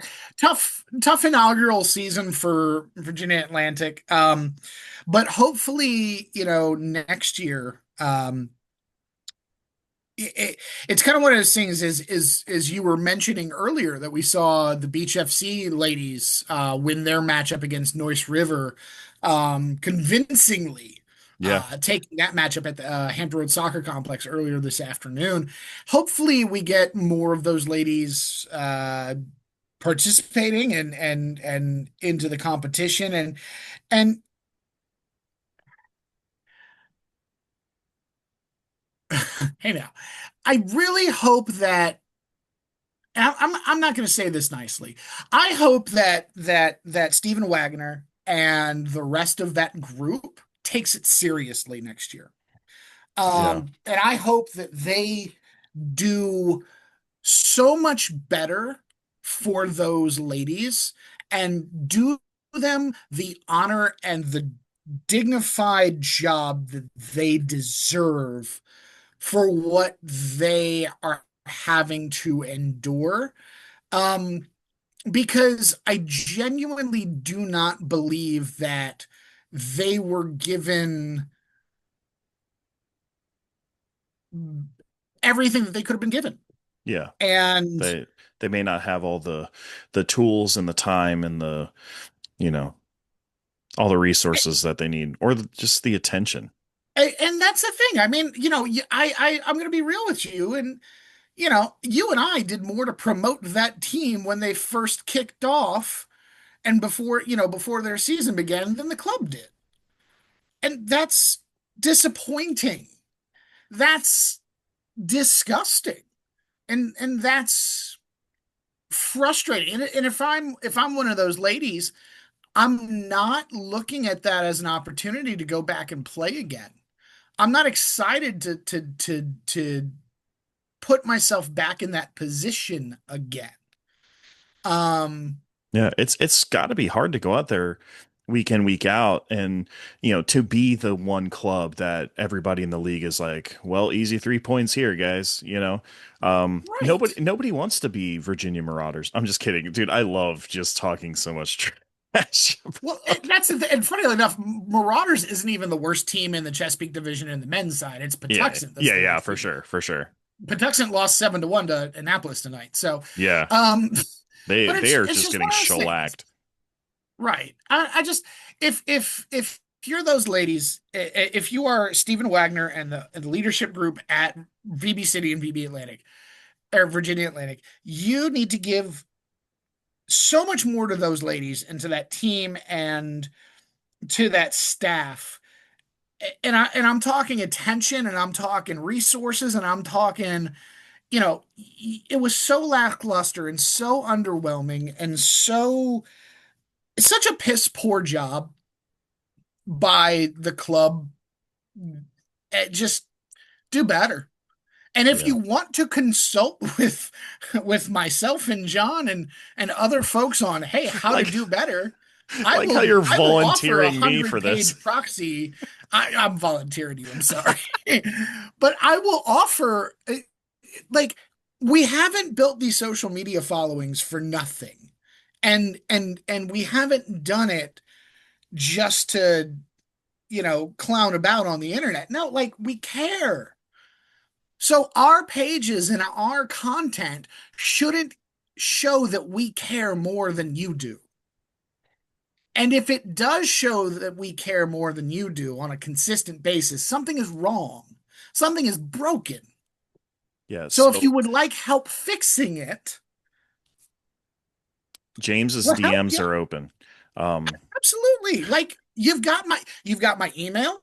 tough inaugural season for Virginia Atlantic. But hopefully, next year, it's kind of one of those things is you were mentioning earlier that we saw the Beach FC ladies win their matchup against Noise River convincingly, Yeah. taking that matchup at the Hampton Road Soccer Complex earlier this afternoon. Hopefully we get more of those ladies participating and into the competition, and hey now, I really hope that I'm not going to say this nicely. I hope that Stephen Wagner and the rest of that group takes it seriously next year. Yeah. And I hope that they do so much better for those ladies and do them the honor and the dignified job that they deserve for what they are having to endure. Um, because I genuinely do not believe that they were given everything that they could have been given. Yeah. And They may not have all the tools and the time and the, you know, all the resources that they need or just the attention. and that's the thing. I mean, I'm going to be real with you, and you and I did more to promote that team when they first kicked off and before their season began than the club did. And that's disappointing. That's disgusting. And that's frustrating. And if I'm one of those ladies, I'm not looking at that as an opportunity to go back and play again. I'm not excited to put myself back in that position again. Um, Yeah, it's got to be hard to go out there week in, week out. And, to be the one club that everybody in the league is like, well, easy 3 points here, guys, Right. nobody wants to be Virginia Marauders. I'm just kidding, dude. I love just talking so much trash. Well, that's the thing. And funny enough, Marauders isn't even the worst team in the Chesapeake division in the men's side. It's Yeah, Patuxent that's yeah, the yeah, worst for team. sure, for sure. Patuxent lost 7-1 to Annapolis tonight. So, Yeah, um, they but they are it's just just getting one of those things, shellacked. right? I just if you're those ladies, if you are Stephen Wagner and the leadership group at VB City and VB Atlantic or Virginia Atlantic, you need to give so much more to those ladies and to that team and to that staff. And I'm talking attention and I'm talking resources and I'm talking, it was so lackluster and so underwhelming and such a piss poor job by the club. Just do better. And if Yeah. you want to consult with myself and John and other folks on, hey, how to Like do better, I like how will you're I will offer a volunteering me for hundred this. page proxy. I'm volunteering you. I'm sorry, but I will offer like we haven't built these social media followings for nothing, and we haven't done it just to clown about on the internet. No, like we care. So our pages and our content shouldn't show that we care more than you do. And if it does show that we care more than you do on a consistent basis, something is wrong. Something is broken. Yeah, So if you so would like help fixing it, James's we'll help DMs you. are open. Um, Absolutely. Like you've got my email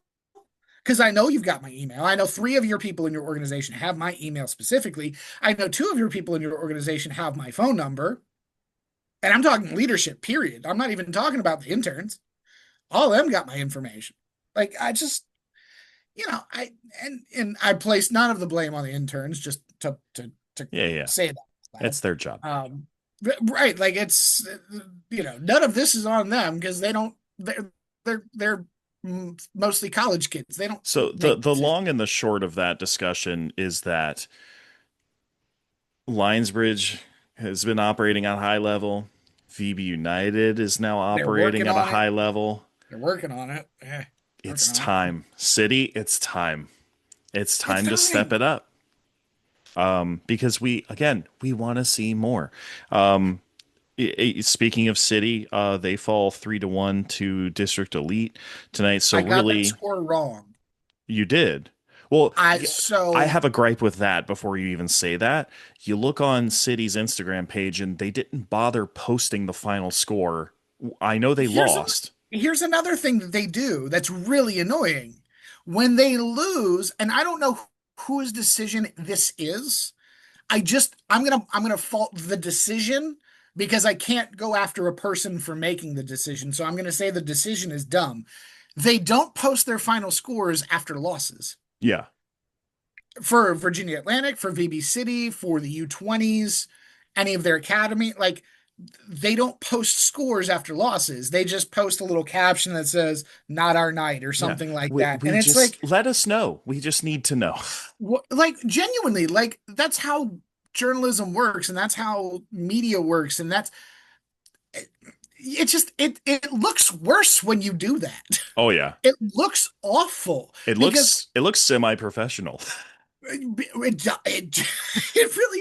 because I know you've got my email. I know three of your people in your organization have my email specifically. I know two of your people in your organization have my phone number. And I'm talking leadership, period. I'm not even talking about the interns. All of them got my information. Like I just, I and I place none of the blame on the interns, just to yeah, yeah, say that it's loud. their job. Right, like it's none of this is on them because they don't. They're mostly college kids. They don't So the make the decisions. long and the short of that discussion is that Lionsbridge has been operating at a high level. VB United is now They're operating working at a on it. high level. They're working on it. It's Working on it. time. City, it's time. It's It's time to step time. it up. Because we want to see more. Um, Speaking of City, they fall 3-1 to District Elite tonight. So I got that really, score wrong. you did. Well, I yeah, I so have a gripe with that before you even say that. You look on City's Instagram page and they didn't bother posting the final score. I know they here's lost. here's another thing that they do that's really annoying. When they lose, and I don't know whose decision this is. I'm gonna fault the decision because I can't go after a person for making the decision. So I'm gonna say the decision is dumb. They don't post their final scores after losses. Yeah. For Virginia Atlantic, for VB City, for the U20s, any of their academy, like they don't post scores after losses. They just post a little caption that says "not our night" or Yeah. something like We that. we And it's just like, let us know. We just need to know. like genuinely, like that's how journalism works, and that's how media works, and it looks worse when you do that. Oh yeah. It looks awful It because looks semi-professional. it really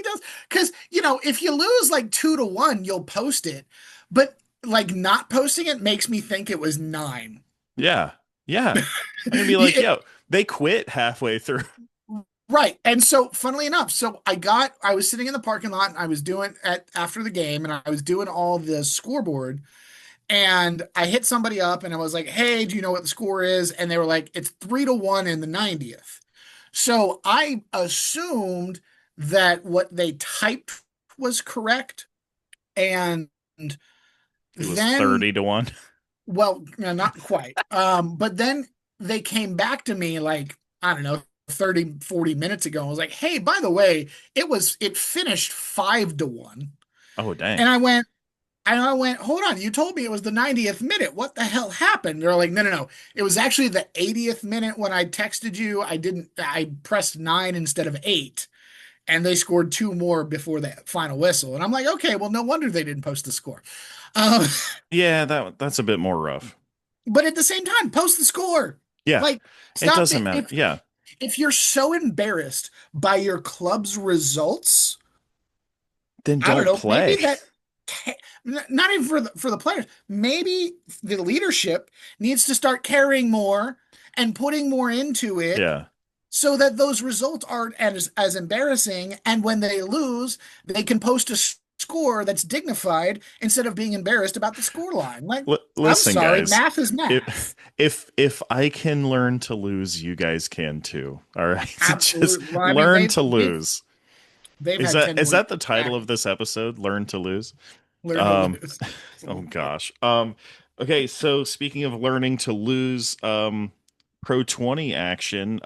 does. Because, if you lose like 2-1, you'll post it. But like not posting it makes me think it was 9. Yeah. Yeah. I'm gonna be like, Yeah, yo, they quit halfway through. right. And so, funnily enough, I was sitting in the parking lot and I was doing after the game and I was doing all the scoreboard and I hit somebody up and I was like, hey, do you know what the score is? And they were like, it's 3-1 in the 90th. So I assumed that what they typed was correct. And It was then, 30-1. well, no, not quite. But then they came back to me like, I don't know, 30, 40 minutes ago. And was like, hey, by the way, it finished 5-1. Oh And dang. I went, And I went, hold on, you told me it was the 90th minute. What the hell happened? They're like, no, no, no. It was actually the 80th minute when I texted you. I pressed 9 instead of 8. And they scored 2 more before the final whistle. And I'm like, okay, well, no wonder they didn't post the score. Um, Yeah, that's a bit more rough. but at the same time, post the score. Yeah, Like, it stop doesn't it. matter. Yeah, If you're so embarrassed by your club's results, then I don't don't know, maybe play. that not even for the players, maybe the leadership needs to start caring more and putting more into it Yeah. so that those results aren't as embarrassing. And when they lose, they can post a score that's dignified instead of being embarrassed about the score line. Like, I'm Listen, sorry, guys, math is math. if I can learn to lose, you guys can too. All right, just Absolutely. Well, I mean, learn to lose. they've Is had that 10 is more that the title of tackles. this episode? Learn to lose. Learn to Um, lose. oh Absolutely. gosh. Okay, so speaking of learning to lose, Pro 20 action.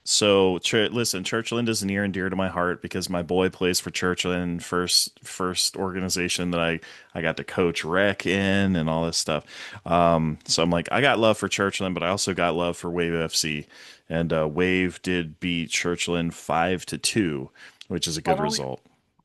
So listen, Churchland is near and dear to my heart because my boy plays for Churchland, first organization that I got to coach rec in and all this stuff. So I'm like, I got love for Churchland, but I also got love for Wave FC, and Wave did beat Churchland 5-2, which is a good Funnily, result.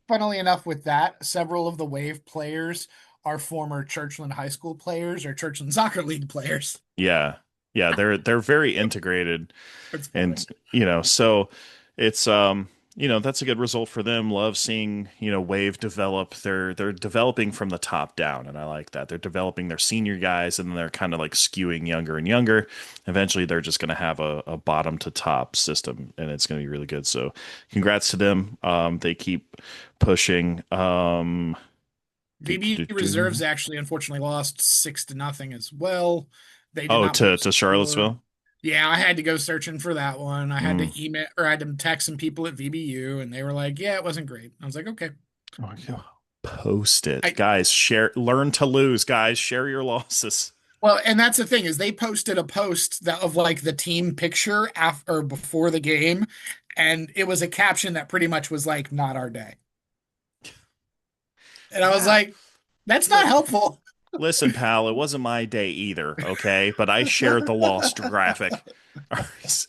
funnily enough, with that, several of the Wave players are former Churchland High School players or Churchland Soccer League players. Yeah, yeah, they're very integrated. It's funny. And so it's that's a good result for them. Love seeing Wave develop. They're developing from the top down, and I like that. They're developing their senior guys, and then they're kind of like skewing younger and younger. Eventually they're just going to have a bottom to top system, and it's going to be really good. So congrats to them. They keep pushing. Do, do, VB do, reserves do. actually unfortunately lost 6-0 as well. They did Oh, not post to a score. Charlottesville. Yeah, I had to go searching for that one. I had Mm. to email or I had to text some people at VBU and they were like, yeah, it wasn't great. I was like, okay. Oh, yeah. Post it, I guys. Share, learn to lose, guys. Share your losses. Well, and that's the thing is they posted a post that of like the team picture after or before the game, and it was a caption that pretty much was like, not our day. And I was Yeah. like, that's not Li- helpful. Listen, pal, it wasn't my day either, okay? But I shared the lost graphic. All right.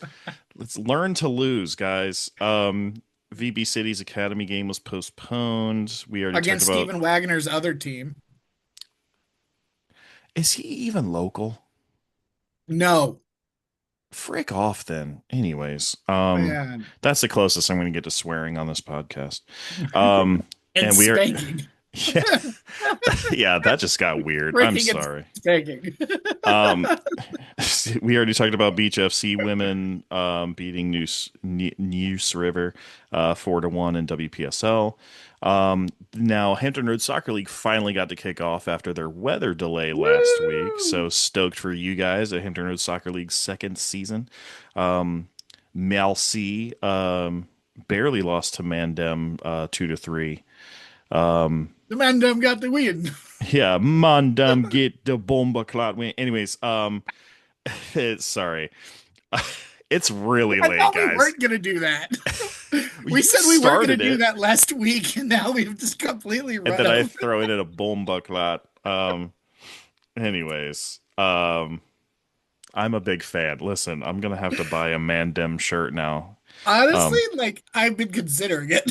Let's learn to lose, guys. VB City's Academy game was postponed. We already talked Against about. Stephen Wagner's other team. Is he even local? No. Frick off then. Anyways, Man. that's the closest I'm going to get to swearing on this podcast. Um, And and we are, spanking. yeah, yeah, that just got weird. I'm Freaking and sorry. spanking. Um, we already talked about Beach FC women beating Neuse River 4-1 in WPSL. Now Hampton Road Soccer League finally got to kick off after their weather delay last week. Woo! So stoked for you guys at Hampton Road Soccer League's second season. Um, Mal C barely lost to Mandem 2-3. The man dumb got the win. Yeah, Mandem get the bomba clot win. Anyways, sorry. It's really I late, thought we guys. weren't going to do that. We You said we weren't going to started do it, that last week, and now we've just completely and run then I over. throw it in a bomba clot. Anyways, I'm a big fan. Listen, I'm gonna have to buy a Mandem shirt now. Honestly, Um, like I've been considering it.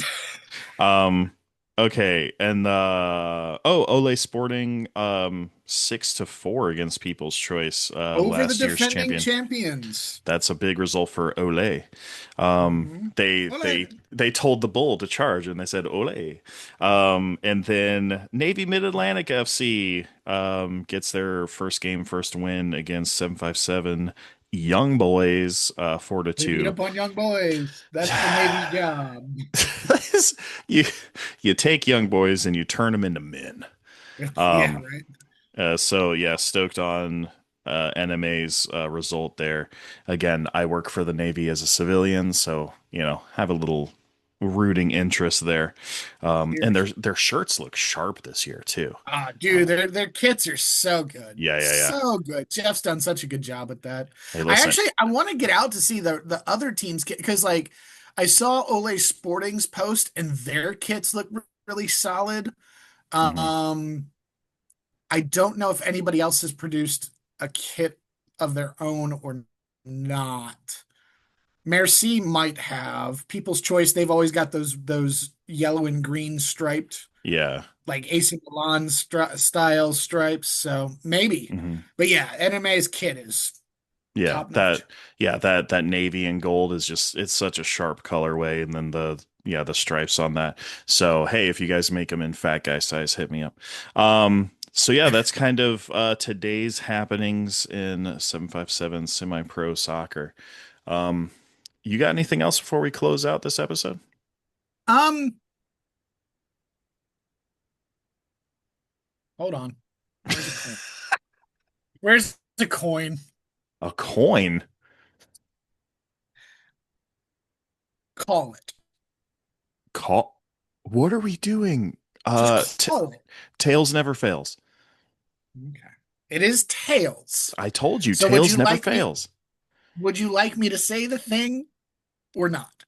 um, okay, and Ole Sporting 6-4 against People's Choice Over the last year's defending champion. champions. That's a big result for Ole. Mhm. They Well, they told the bull to charge, and they said Ole. And then Navy Mid Atlantic FC gets their first game, first win against 757 Young Boys, four to they beat two. up on young boys. That's the Navy's job. you you take young boys and you turn them into men. Yeah, Um, right. so yeah, stoked on NMA's result there. Again, I work for the Navy as a civilian, so have a little rooting interest there. And Here's their shirts look sharp this year too. dude, their kits are so good. Yeah, yeah, yeah. So good. Jeff's done such a good job with that. Hey, listen. I want to get out to see the other teams because like I saw Ole Sporting's post and their kits look really solid. Hmm. Um, I don't know if anybody else has produced a kit of their own or not. Merci might have. People's Choice, they've always got those yellow and green striped, Yeah. like AC Milan style stripes. So maybe. Hmm. But yeah, NMA's kit is Yeah, top notch. that navy and gold is just it's such a sharp colorway, and then the stripes on that. So hey, if you guys make them in fat guy size, hit me up. So yeah, that's kind of today's happenings in 757 semi-pro soccer. Um, you got anything else before we close out this episode? Um, Hold on. Where's a coin? Where's the coin? A coin? Call it. Call? What are we doing? Just T call it. Tails never fails. Okay. It is tails. I told you, So would Tails you never like me fails. would you like me to say the thing or not?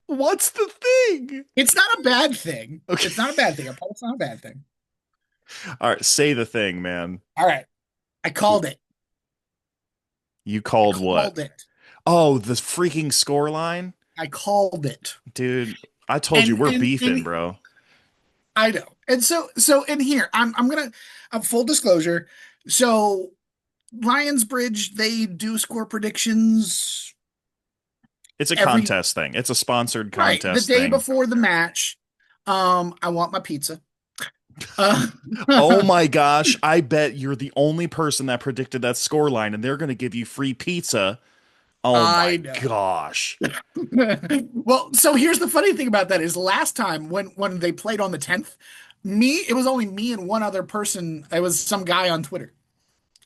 What's the thing? It's not a bad thing. Okay. It's not a bad thing. It's not a bad thing. All right, say the thing, man. All right. I called it. You I called what? called it. Oh, the freaking score line? I called it. Dude, I told you And we're and beefing, and bro. I know. And so in here, I'm gonna full disclosure. So Lionsbridge, they do score predictions It's a every contest thing. It's a sponsored right the contest day thing. before the match. I want my pizza. Uh, Oh my gosh, I bet you're the only person that predicted that score line and they're going to give you free pizza. Oh my I know. gosh. Well, so here's the funny thing about that is last time when they played on the 10th, it was only me and one other person. It was some guy on Twitter,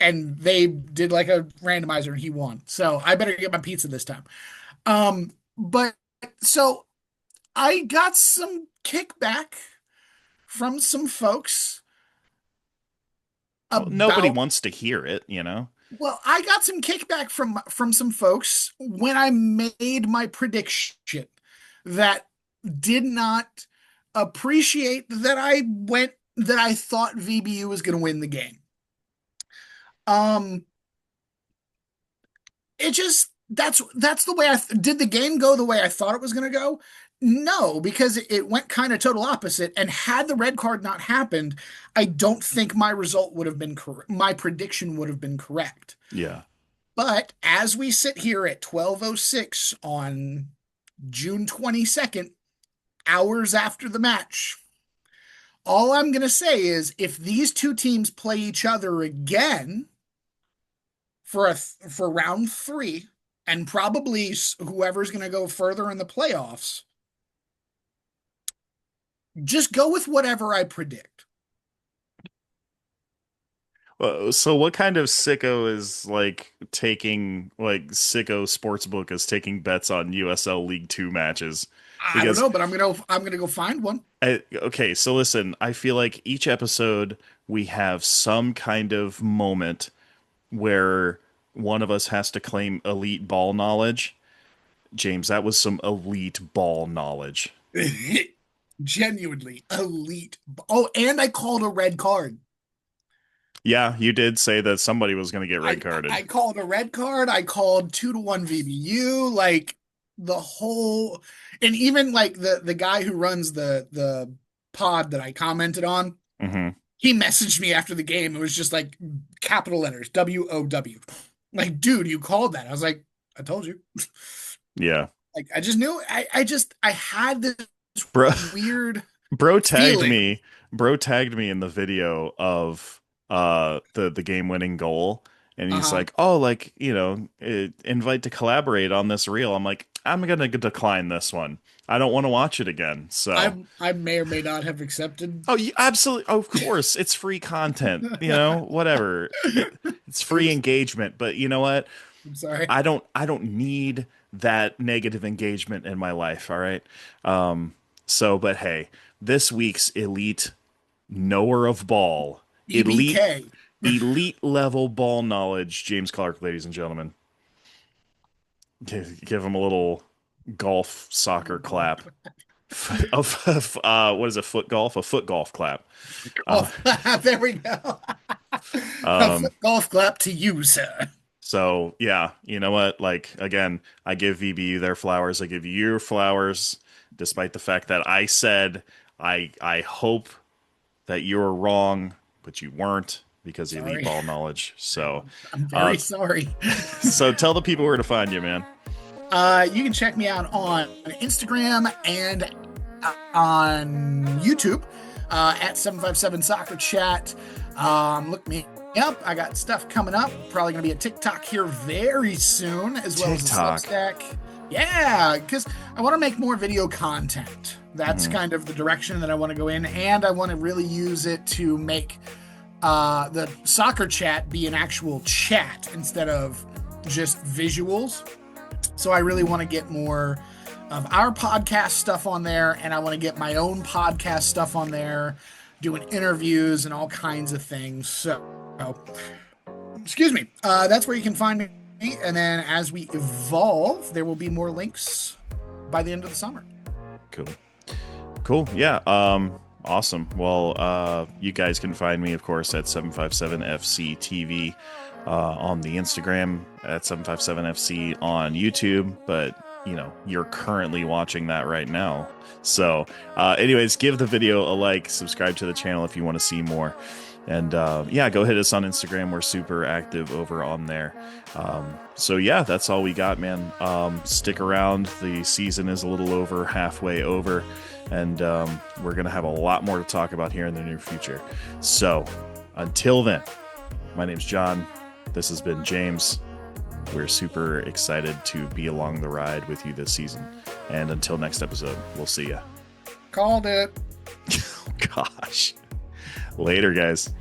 and they did like a randomizer and he won. So I better get my pizza this time. But so I got some kickback from some folks Well, nobody about wants to hear it, you know? well, I got some kickback from some folks when I made my prediction that did not appreciate that I thought VBU was going to win the game. Um, it just that's the way did the game go the way I thought it was going to go? No, because it went kind of total opposite. And had the red card not happened, I don't think my result would have been correct. My prediction would have been correct. Yeah. But as we sit here at 12:06 on June 22nd, hours after the match, all I'm going to say is if these two teams play each other again for round 3 and probably whoever's going to go further in the playoffs, just go with whatever I predict. So what kind of sicko is like taking like sicko sportsbook is taking bets on USL League 2 matches? I don't Because know, but I'm gonna go find one. okay, so listen, I feel like each episode we have some kind of moment where one of us has to claim elite ball knowledge. James, that was some elite ball knowledge. Genuinely elite. Oh, and I called a red card. Yeah, you did say that somebody was going to get red I carded. called a red card. I called 2-1 VBU. Like the whole, and even like the guy who runs the pod that I commented on, Hmm. he messaged me after the game. It was just like capital letters WOW. Like, dude, you called that. I was like, I told you. Yeah. Like, I just knew. I had this Bro, weird bro tagged feeling. me. Bro tagged me in the video of the game-winning goal and he's Uh-huh. like, "Oh, like, invite to collaborate on this reel." I'm like, "I'm going to decline this one. I don't want to watch it again." So, I may or may not have accepted. oh, you absolutely, of course, it's free content, whatever. It's free Oops. engagement, but you know what? I'm sorry. I don't need that negative engagement in my life, all right? So but hey, this week's elite knower of ball, elite EBK. elite level ball knowledge, James Clark, ladies and gentlemen. Give him a little golf soccer clap. What is a foot golf? A foot golf clap. Uh, Golf. There we go. A um, foot golf clap to you, sir. so yeah, you know what? Like again, I give VBU their flowers. I give you your flowers, despite the fact that I said I hope that you were wrong, but you weren't because of elite Sorry. ball knowledge. So, I'm uh, very sorry. so tell the people where to find you, man. You can check me out on Instagram and on YouTube at 757 Soccer Chat. Look me up. I got stuff coming up. Probably going to be a TikTok here very soon, as well TikTok. as a Substack. Yeah, because I want to make more video content. That's kind of the direction that I want to go in, and I want to really use it to make the Soccer Chat be an actual chat instead of just visuals. So I really want to get more of our podcast stuff on there, and I want to get my own podcast stuff on there, doing interviews and all kinds of things. So, excuse me. That's where you can find me. And then as we evolve, there will be more links by the end of the summer. Cool. Yeah. Awesome. Well, you guys can find me, of course, at 757FC TV on the Instagram, at 757FC on YouTube. But, you know, you're currently watching that right now. So, anyways, give the video a like, subscribe to the channel if you want to see more. And yeah, go hit us on Instagram. We're super active over on there. So yeah, that's all we got, man. Stick around. The season is a little over halfway over, and we're going to have a lot more to talk about here in the near future. So until then, my name's John. This has been James. We're super excited to be along the ride with you this season. And until next episode, we'll see ya. Called it. Gosh. Later, guys.